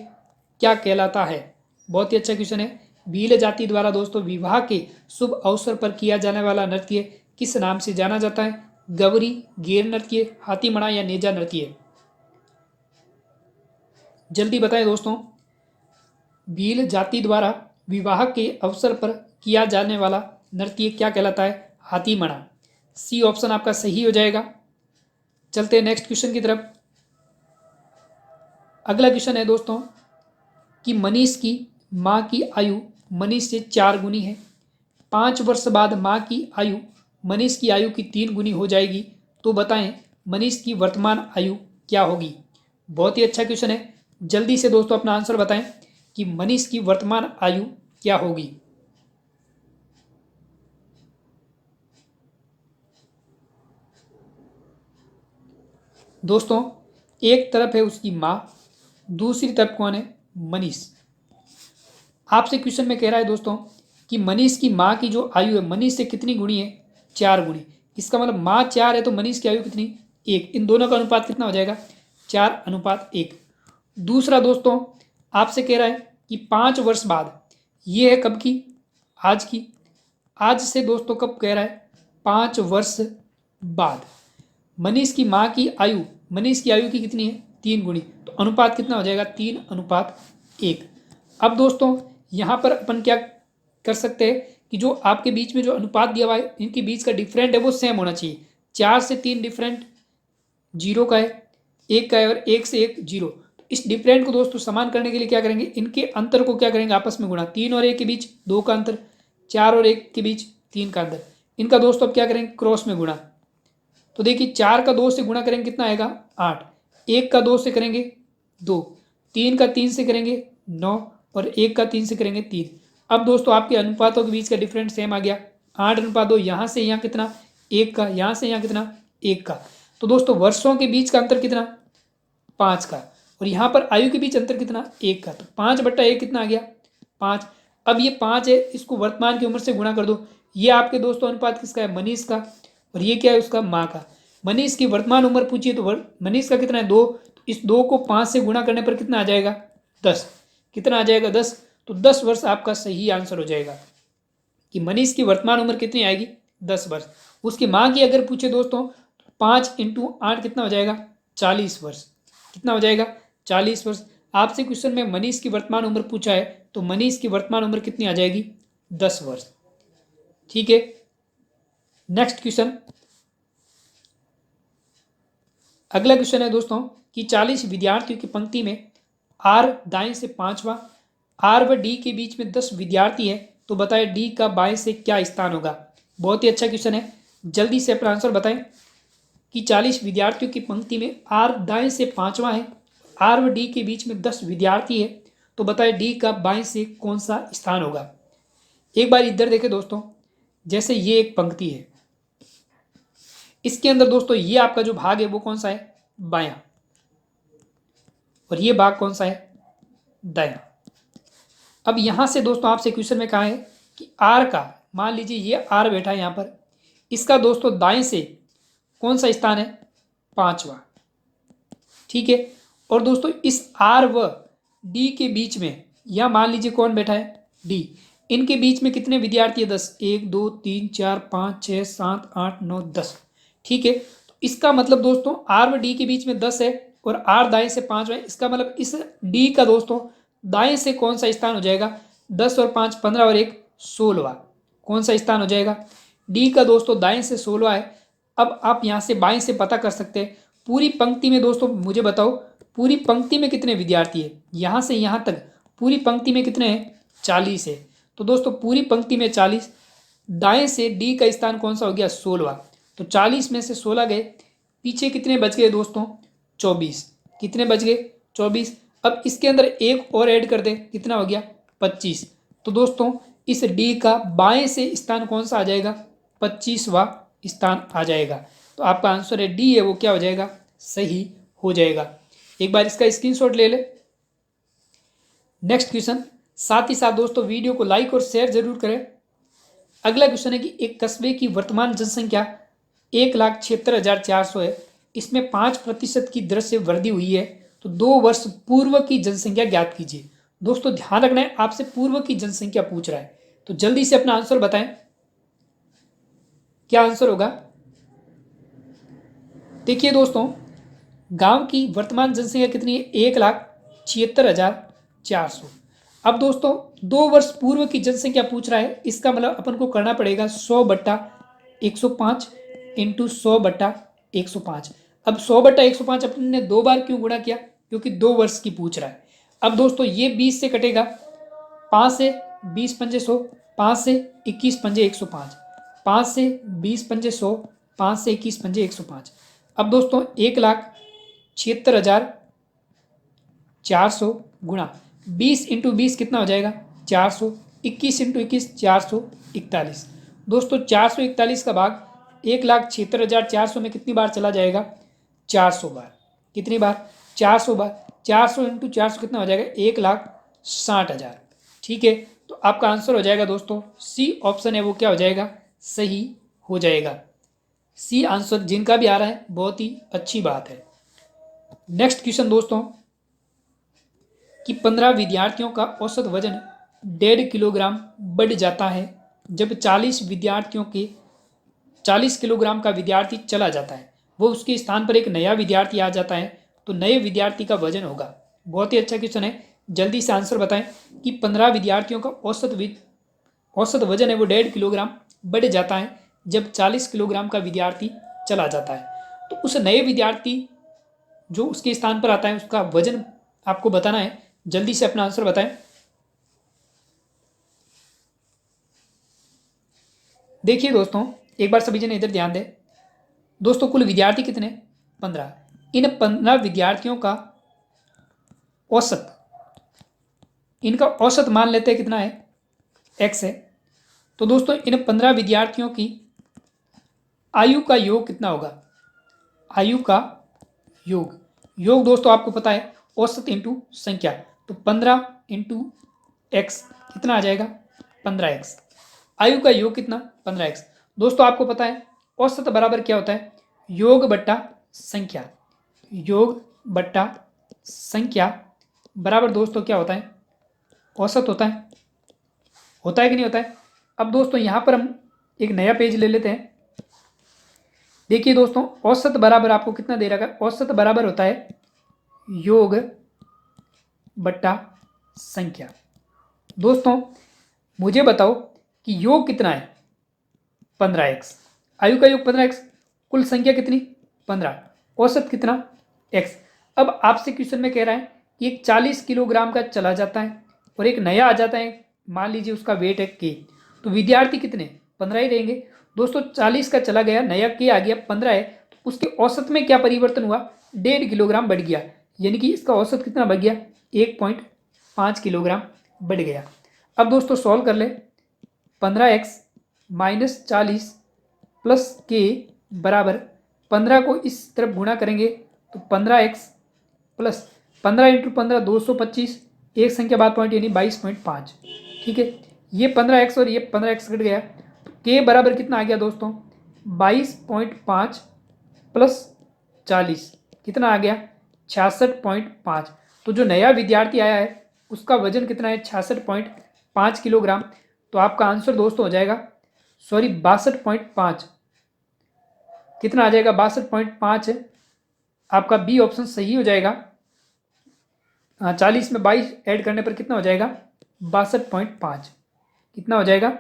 क्या कहलाता है। बहुत ही अच्छा क्वेश्चन है। भील जाति द्वारा दोस्तों विवाह के शुभ अवसर पर किया जाने वाला नृत्य किस नाम से जाना जाता है, गवरी, गेर नृत्य, हाथीमड़ा या नेजा नृत्य। जल्दी बताएं दोस्तों, भील जाति द्वारा विवाह के अवसर पर किया जाने वाला नृत्य क्या कहलाता है, हाथीमड़ा। सी ऑप्शन आपका सही हो जाएगा। चलते हैं नेक्स्ट क्वेश्चन की तरफ। अगला क्वेश्चन है दोस्तों कि मनीष की माँ की आयु मनीष से 4 गुनी है। 5 वर्ष बाद माँ की आयु मनीष की आयु की 3 गुनी हो जाएगी, तो बताएं मनीष की वर्तमान आयु क्या होगी। बहुत ही अच्छा क्वेश्चन है। जल्दी से दोस्तों अपना आंसर बताएं कि मनीष की वर्तमान आयु क्या होगी। दोस्तों एक तरफ है उसकी माँ, दूसरी तरफ कौन है, मनीष। आपसे क्वेश्चन में कह रहा है दोस्तों कि मनीष की माँ की जो आयु है मनीष से कितनी गुणी है, 4 गुणी। इसका मतलब माँ 4 है तो मनीष की आयु कितनी, 1। इन दोनों का अनुपात कितना हो जाएगा, 4:1। दूसरा दोस्तों आपसे कह रहा है कि 5 वर्ष बाद, ये है कब की, आज की। आज से दोस्तों कब कह रहा है, 5 वर्ष बाद। मनीष की माँ की आयु मनीष की आयु की कितनी है, 3 गुणी। तो अनुपात कितना हो जाएगा, 3:1। अब दोस्तों यहाँ पर अपन क्या कर सकते हैं कि जो आपके बीच में जो अनुपात दिया हुआ है इनके बीच का डिफरेंट है वो सेम होना चाहिए। 4 से 3 डिफरेंट 0 का है, 1 का है, और 1 से 1 0। तो इस डिफरेंट को दोस्तों समान करने के लिए क्या करेंगे, इनके अंतर को क्या करेंगे, आपस में गुणा। 3 और 1 के बीच 2 का अंतर, 4 और 1 के बीच 3 का अंतर, इनका दोस्तों अब क्या करेंगे, क्रॉस में गुणा। तो देखिए 4 का 2 से गुणा करेंगे कितना आएगा, 8। 1 का 2 से करेंगे 2, 3 का 3 से करेंगे 9, और 1 का 3 से करेंगे 3। अब दोस्तों आपके अनुपातों के बीच का डिफरेंस सेम आ गया, 8:2। यहाँ से यहाँ कितना, 1 का, यहाँ से यहाँ कितना, 1 का। तो दोस्तों वर्षों के बीच का अंतर कितना, 5 का, और यहाँ पर आयु के बीच अंतर कितना, 1 का। तो 5/1 कितना आ गया, 5। अब ये 5 है, इसको वर्तमान की उम्र से गुणा कर दो। ये आपके दोस्तों अनुपात किसका है, मनीष का, और ये क्या है, उसका माँ का। मनीष की वर्तमान उम्र पूछिए तो मनीष का कितना है, 2। तो इस 2 को 5 से गुणा करने पर कितना आ जाएगा, 10। कितना आ जाएगा, 10। तो 10 वर्ष आपका सही आंसर हो जाएगा कि मनीष की वर्तमान उम्र कितनी आएगी, 10 वर्ष। उसकी माँ की अगर पूछे दोस्तों, 5 × 8 कितना हो जाएगा, 40 वर्ष। कितना हो जाएगा, 40 वर्ष। आपसे क्वेश्चन में मनीष की वर्तमान उम्र पूछा है तो मनीष की वर्तमान उम्र कितनी आ जाएगी, 10 वर्ष। ठीक है, नेक्स्ट क्वेश्चन। अगला क्वेश्चन है दोस्तों कि 40 विद्यार्थियों की पंक्ति में आर दाएं से 5वां, आर व डी के बीच में 10 विद्यार्थी है, तो बताएं डी का बाएं से क्या स्थान होगा। बहुत ही अच्छा क्वेश्चन है। जल्दी से अपना आंसर बताएं कि 40 विद्यार्थियों की पंक्ति में आर दाएं से 5वां है, आर व डी के बीच में 10 विद्यार्थी है, तो बताएं डी का बाएं से कौन सा स्थान होगा। एक बार इधर देखें दोस्तों, जैसे ये एक पंक्ति है, इसके अंदर दोस्तों ये आपका जो भाग है वो कौन सा है, बायां, और ये भाग कौन सा है, दायां। अब यहां से दोस्तों आपसे क्वेश्चन में कहा है कि आर का, मान लीजिए ये आर बैठा है यहां पर, इसका दोस्तों दाएं से कौन सा स्थान है, 5वां। ठीक है, और दोस्तों इस आर व डी के बीच में यहां मान लीजिए कौन बैठा है, डी। इनके बीच में कितने विद्यार्थी है, 10। 1 2 3 4 5 6 7 8 9 10। ठीक है, तो इसका मतलब दोस्तों आर व डी के बीच में 10 है और आर दाएं से 5 है। इसका मतलब इस डी का दोस्तों दाएं से कौन सा स्थान हो जाएगा? 10 और 5 15 और 1 16। कौन सा स्थान हो जाएगा? डी का दोस्तों दाएं से 16 है। अब आप यहां से बाएं से पता कर सकते हैं। पूरी पंक्ति में दोस्तों मुझे बताओ, पूरी पंक्ति में कितने विद्यार्थी है? यहां से यहां तक पूरी पंक्ति में कितने हैं? 40 है। तो दोस्तों पूरी पंक्ति में 40, दाएं से डी का स्थान कौन सा हो गया? 16। तो 40 में से 16 गए, पीछे कितने बच गए दोस्तों? 24। कितने बच गए? 24। अब इसके अंदर एक और ऐड कर दे, कितना हो गया? 25। तो दोस्तों इस डी का बाएं से स्थान कौन सा आ जाएगा? 25वां स्थान आ जाएगा। तो आपका आंसर है डी है वो क्या हो जाएगा? सही हो जाएगा। एक बार इसका स्क्रीनशॉट ले ले। Next question. साथ ही साथ दोस्तों वीडियो को लाइक और शेयर जरूर करें। अगला क्वेश्चन है कि एक कस्बे की वर्तमान जनसंख्या 1,76,400 है। इसमें 5% की दर से वृद्धि हुई है। तो 2 वर्ष पूर्व की जनसंख्या ज्ञात कीजिए। दोस्तों ध्यान रखना है, आपसे पूर्व की जनसंख्या पूछ रहा है, तो जल्दी से अपना आंसर बताएं। क्या आंसर होगा? देखिए दोस्तों, गांव की वर्तमान जनसंख्या कितनी है? 1,76,400। अब दोस्तों 2 वर्ष पूर्व की जनसंख्या पूछ रहा है, इसका मतलब अपन को करना पड़ेगा 100/105 इंटू 100/105। अब 100/105 अपन ने 2 बार क्यों गुणा किया? क्योंकि 2 वर्ष की पूछ रहा है। अब दोस्तों ये 20 से कटेगा, 5 से 20 पंजे 100, 5 से 21 पंजे 105, 5 से 20 पंजे 100, 5 से 21 पंजे 105। अब दोस्तों 1,76,400 गुणा 20 इंटू 20 कितना हो जाएगा? 400। 21 इंटू 21 441। दोस्तों 441 का भाग 1,76,400 में कितनी बार चला जाएगा? 400 बार। कितनी बार? 400 बार। 400 इंटू 400 कितना हो जाएगा? 1,60,000। ठीक है, तो आपका आंसर हो जाएगा दोस्तों सी ऑप्शन है वो क्या हो जाएगा? सही हो जाएगा। सी आंसर जिनका भी आ रहा है बहुत ही अच्छी बात है। नेक्स्ट क्वेश्चन दोस्तों कि 15 विद्यार्थियों का औसत वजन 1.5 किलोग्राम बढ़ जाता है जब 40 विद्यार्थियों के 40 किलोग्राम का विद्यार्थी चला जाता है, वो उसके स्थान पर एक नया विद्यार्थी आ जाता है, तो नए विद्यार्थी का वजन होगा। बहुत ही अच्छा क्वेश्चन है, जल्दी से आंसर बताएं कि 15 विद्यार्थियों का औसत वजन है वो 1.5 किलोग्राम बढ़ जाता है जब 40 किलोग्राम का विद्यार्थी चला जाता है, तो उस नए विद्यार्थी जो उसके स्थान पर आता है उसका वजन आपको बताना है। जल्दी से अपना आंसर बताएं। देखिए दोस्तों, एक बार सभी जने इधर ध्यान दें। दोस्तों कुल विद्यार्थी कितने? 15। इन 15 विद्यार्थियों का औसत, इनका औसत मान लेते हैं कितना है? x है। तो दोस्तों इन 15 विद्यार्थियों की आयु का योग कितना होगा? आयु का योग दोस्तों आपको पता है औसत इंटू संख्या, तो 15 इंटू एक्स कितना आ जाएगा? 15x। आयु का योग कितना? 15x। दोस्तों आपको पता है औसत बराबर क्या होता है? योग बट्टा संख्या। योग बट्टा संख्या बराबर दोस्तों क्या होता है? औसत होता है। होता है कि नहीं होता है? अब दोस्तों यहां पर हम एक नया पेज ले लेते हैं। देखिए दोस्तों, औसत बराबर आपको कितना दे रखा है? औसत बराबर होता है योग बट्टा संख्या। दोस्तों मुझे बताओ कि योग कितना है? 15x। आयु का योग 15x। कुल संख्या कितनी? 15। औसत कितना? x। अब आपसे क्वेश्चन में कह रहा है कि एक 40 किलोग्राम का चला जाता है और एक नया आ जाता है, मान लीजिए उसका वेट है k, तो विद्यार्थी कितने? 15 ही रहेंगे। दोस्तों 40 का चला गया, नया k आ गया 15 है, तो उसके औसत में क्या परिवर्तन हुआ? 1.5 किलोग्राम बढ़ गया, यानी कि इसका औसत कितना बढ़ गया? 1.5 किलोग्राम बढ़ गया। अब दोस्तों सॉल्व कर ले। 15x माइनस 40 प्लस k बराबर 15 को इस तरफ गुणा करेंगे तो 15x प्लस 15 इंटू 15 225, एक संख्या बाद पॉइंट यानी 22.5। ठीक है, ये 15x और ये 15x कट गया, तो k बराबर कितना आ गया दोस्तों? 22.5 प्लस 40 कितना आ गया? 66.5। तो जो नया विद्यार्थी आया है उसका वजन कितना है? 66.5 किलोग्राम। तो आपका आंसर दोस्तों हो जाएगा 62.5। कितना आ जाएगा? 62.5 है। आपका बी ऑप्शन सही हो जाएगा। 40 में 22 ऐड करने पर कितना हो जाएगा 62.5। कितना हो जाएगा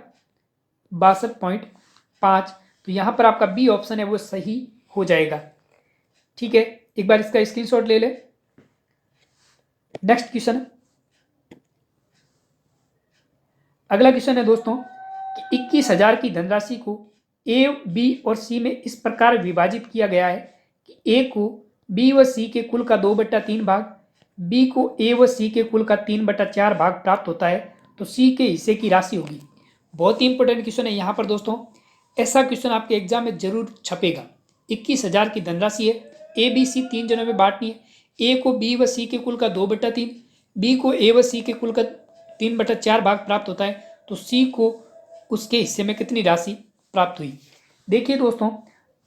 62.5। तो यहाँ पर आपका बी ऑप्शन है वो सही हो जाएगा। ठीक है, एक बार इसका स्क्रीनशॉट ले ले। नेक्स्ट क्वेश्चन, अगला क्वेश्चन है दोस्तों कि 21,000 की धनराशि को ए, बी और सी में इस प्रकार विभाजित किया गया है कि ए को बी व सी के कुल का 2/3 भाग, बी को ए व सी के कुल का 3/4 भाग प्राप्त होता है, तो सी के हिस्से की राशि होगी। बहुत ही इंपॉर्टेंट क्वेश्चन है यहाँ पर दोस्तों, ऐसा क्वेश्चन आपके एग्जाम में जरूर छपेगा। 21,000 की धनराशि है, ए बी सी 3 जनों में बांटनी है। ए को बी व सी के कुल का 2/3, बी को ए व सी के कुल का 3/4 भाग प्राप्त होता है, तो सी को उसके हिस्से में कितनी राशि प्राप्त हुई। देखिए दोस्तों,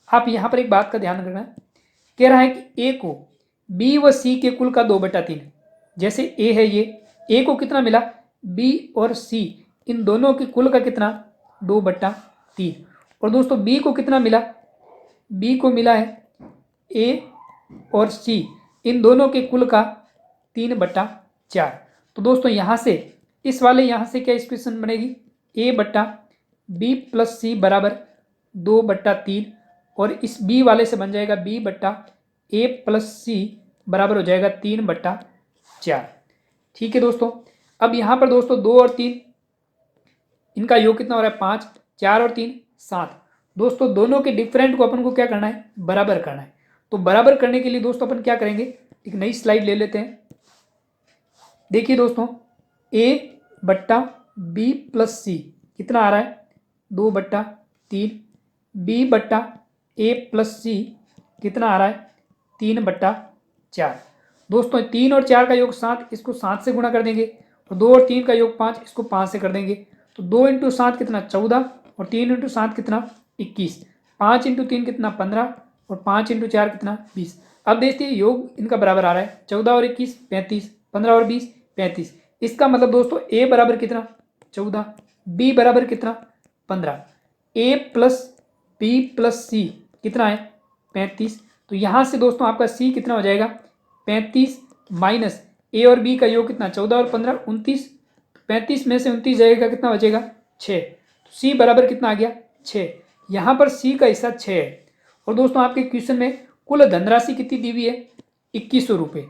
आप यहाँ पर एक बात का ध्यान रखना, कह रहा है कि ए को बी व सी के कुल का 2/3, जैसे ए है ये, ए को कितना मिला बी और सी इन दोनों के कुल का कितना 2/3, और दोस्तों बी को कितना मिला, बी को मिला है ए और सी इन दोनों के कुल का 3/4। तो दोस्तों यहाँ से इस वाले यहाँ से क्या इक्वेशन बनेगी, ए बट्टा बी प्लस सी बराबर 2/3, और इस बी वाले से बन जाएगा बी बट्टा ए प्लस सी बराबर हो जाएगा 3/4। ठीक है दोस्तों, अब यहाँ पर दोस्तों 2 और 3 इनका योग कितना हो रहा है 5, 4 और 3 7। दोस्तों दोनों के डिफरेंट को अपन को क्या करना है बराबर करना है। तो बराबर करने के लिए दोस्तों अपन क्या करेंगे, एक नई स्लाइड ले लेते हैं। देखिए दोस्तों, ए बट्टा बी प्लस सी कितना आ रहा है 2/3, बी बट्टा ए प्लस सी कितना आ रहा है 3/4। दोस्तों 3 और 4 का योग 7, इसको 7 से गुणा कर देंगे, और 2 और 3 का योग 5, इसको 5 से कर देंगे। तो 2 × 7 कितना 14, और 3 × 7 कितना 21, 5 × 3 कितना 15, और 5 × 4 कितना 20। अब देखते हैं योग इनका बराबर आ रहा है 14 और 21 35, 15 और 20 35। इसका मतलब दोस्तों ए बराबर कितना 14, बी बराबर कितना 15, ए प्लस बी प्लस सी कितना है 35। तो यहाँ से दोस्तों आपका सी कितना हो जाएगा 35 माइनस ए और बी का योग कितना 14 और 15 29, 35 में से 29 जाएगा कितना बचेगा 6। तो सी बराबर कितना आ गया 6। यहाँ पर सी का हिस्सा 6 है। और दोस्तों आपके क्वेश्चन में कुल धनराशि कितनी दी हुई है 2100 रुपये,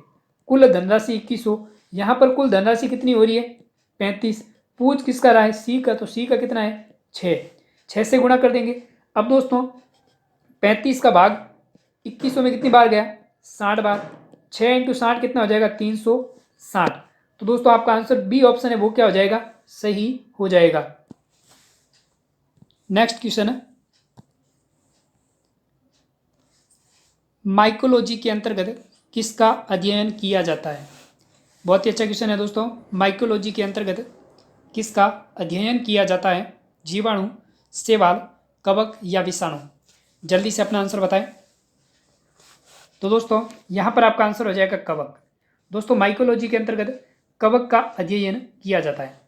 कुल धनराशि 2100। यहाँ पर कुल धनराशि कितनी हो रही है 35। पूछ किसका रहा है सी का, तो सी का कितना है 6 से गुणा कर देंगे। अब दोस्तों 35 का भाग 2100 में कितनी बार गया 60 बार, 6 × 60 कितना हो जाएगा 360। तो दोस्तों आपका आंसर बी ऑप्शन है वो क्या हो जाएगा सही हो जाएगा। नेक्स्ट क्वेश्चन है, माइकोलॉजी के अंतर्गत किसका अध्ययन किया जाता है। बहुत ही अच्छा क्वेश्चन है दोस्तों, माइकोलॉजी के अंतर्गत किसका अध्ययन किया जाता है, जीवाणु, शैवाल, कवक या विषाणु। जल्दी से अपना आंसर बताएं। तो दोस्तों यहाँ पर आपका आंसर हो जाएगा कवक। दोस्तों माइकोलॉजी के अंतर्गत कवक का अध्ययन किया जाता है।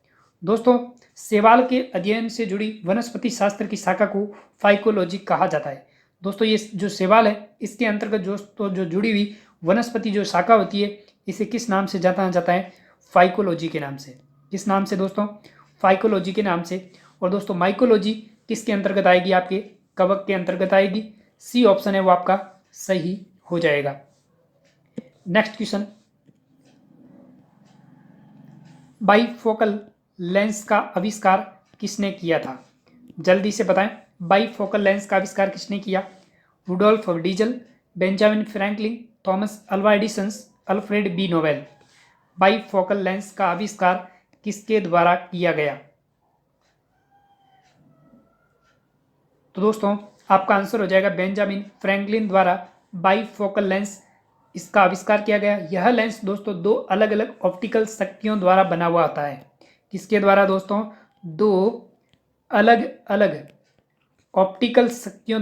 दोस्तों शैवाल के अध्ययन से जुड़ी वनस्पति शास्त्र की शाखा को फाइकोलॉजी कहा जाता है। दोस्तों ये जो शैवाल है इसके अंतर्गत जो जुड़ी हुई वनस्पति जो शाखा होती है इसे किस नाम से जाना जाता है फाइकोलॉजी के नाम से। किस नाम से दोस्तों फाइकोलॉजी के नाम से। और दोस्तों माइकोलॉजी किसके अंतर्गत आएगी आपके कवक के अंतर्गत आएगी। सी ऑप्शन है वो आपका सही हो जाएगा। नेक्स्ट क्वेश्चन, बाइफोकल लेंस का आविष्कार किसने किया था। जल्दी से बताएं, बाइफोकल लेंस का आविष्कार किसने किया। Rudolf Diesel, Benjamin Franklin, Thomas Alva Edison, Alfred B Nobel. Bifocal lens का आविष्कार किसके द्वारा किया गया। तो दोस्तों आपका आंसर हो जाएगा बेंजामिन फ्रैंकलिन द्वारा बाइफोकल लेंस इसका आविष्कार किया गया। यह लेंस दोस्तों दो अलग अलग ऑप्टिकल शक्तियों द्वारा बना हुआ होता है। किसके द्वारा दोस्तों, दो अलग अलग ऑप्टिकल शक्तियों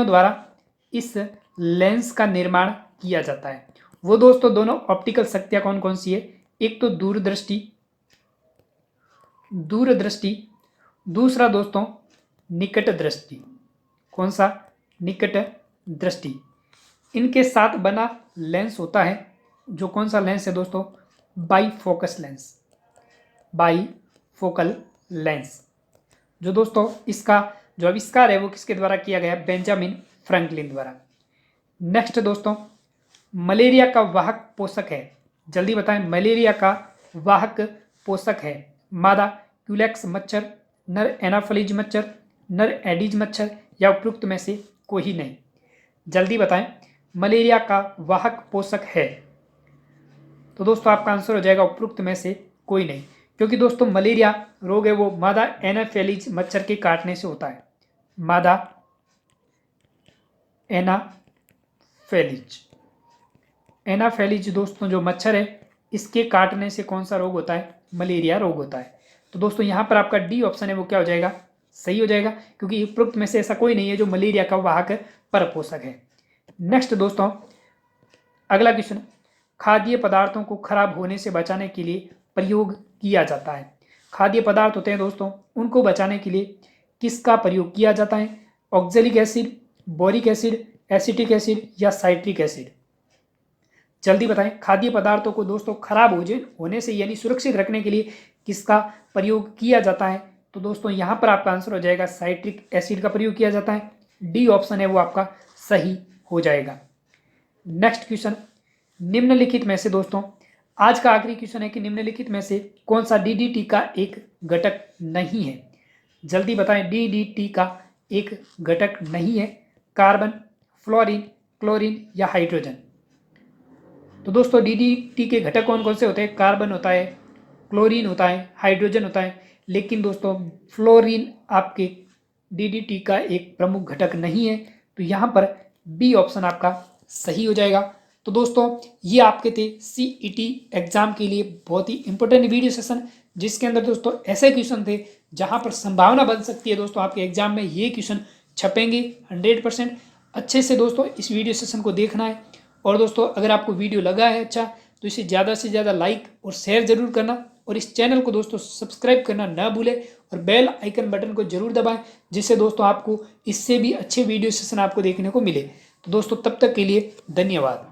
द्वारा इस लेंस का निर्माण किया जाता है। वो दोस्तों दोनों ऑप्टिकल शक्तियां कौन कौन सी है, एक तो दूरदृष्टि, दूसरा दोस्तों निकट दृष्टि। कौन सा, निकट दृष्टि। इनके साथ बना लेंस होता है, जो कौन सा लेंस है दोस्तों, बाईफोकस लेंस, बाईफोकल लेंस। जो दोस्तों इसका जो आविष्कार है वो किसके द्वारा किया गया, बेंजामिन फ्रैंकलिन द्वारा। नेक्स्ट दोस्तों, मलेरिया का वाहक पोषक है, जल्दी बताएं, मलेरिया का वाहक पोषक है मादा क्यूलेक्स मच्छर, नर एनाफिलीज मच्छर, नर एडीज मच्छर या उपयुक्त में से कोई नहीं। जल्दी बताएं, मलेरिया का वाहक पोषक है, तो दोस्तों आपका आंसर हो जाएगा उपयुक्त में से कोई नहीं, क्योंकि दोस्तों मलेरिया रोग है वो मादा एनाफिलीज मच्छर के काटने से होता है, मादा एनाफिलीज दोस्तों जो मच्छर है इसके काटने से कौन सा रोग होता है, मलेरिया रोग होता है। तो दोस्तों यहाँ पर आपका डी ऑप्शन है वो क्या हो जाएगा, सही हो जाएगा, क्योंकि उपयुक्त में से ऐसा कोई नहीं है जो मलेरिया का वाहक परपोषक है। नेक्स्ट दोस्तों अगला क्वेश्चन, खाद्य पदार्थों को खराब होने से बचाने के लिए प्रयोग किया जाता है। खाद्य पदार्थ होते हैं दोस्तों, उनको बचाने के लिए किसका प्रयोग किया जाता है, oxalic acid, boric acid, acetic acid या साइट्रिक एसिड। जल्दी बताएं, खाद्य पदार्थों को दोस्तों खराब होने से यानी सुरक्षित रखने के लिए किसका प्रयोग किया जाता है, तो दोस्तों यहाँ पर आपका आंसर हो जाएगा साइट्रिक एसिड का प्रयोग किया जाता है, डी ऑप्शन है वो आपका सही हो जाएगा। नेक्स्ट क्वेश्चन, निम्नलिखित में से दोस्तों आज का आखिरी क्वेश्चन है कि निम्नलिखित में से कौन सा डीडीटी का एक घटक नहीं है। जल्दी बताएं, डीडीटी का एक घटक नहीं है, कार्बन, फ्लोरीन, क्लोरीन या हाइड्रोजन। तो दोस्तों डीडीटी के घटक कौन कौन से होते हैं, कार्बन होता है, क्लोरीन होता है, हाइड्रोजन होता है, लेकिन दोस्तों फ्लोरीन आपके डीडीटी का एक प्रमुख घटक नहीं है, तो यहाँ पर बी ऑप्शन आपका सही हो जाएगा। तो दोस्तों ये आपके थे सीईटी एग्जाम के लिए बहुत ही इंपॉर्टेंट वीडियो सेशन, जिसके अंदर दोस्तों ऐसे क्वेश्चन थे जहाँ पर संभावना बन सकती है दोस्तों आपके एग्जाम में ये क्वेश्चन छपेंगे 100%। अच्छे से दोस्तों इस वीडियो सेशन को देखना है, और दोस्तों अगर आपको वीडियो लगा है अच्छा तो इसे ज़्यादा से ज़्यादा लाइक और शेयर जरूर करना, और इस चैनल को दोस्तों सब्सक्राइब करना ना भूलें, और बेल आइकन बटन को जरूर दबाएं, जिससे दोस्तों आपको इससे भी अच्छे वीडियो सेशन आपको देखने को मिले। तो दोस्तों तब तक के लिए धन्यवाद।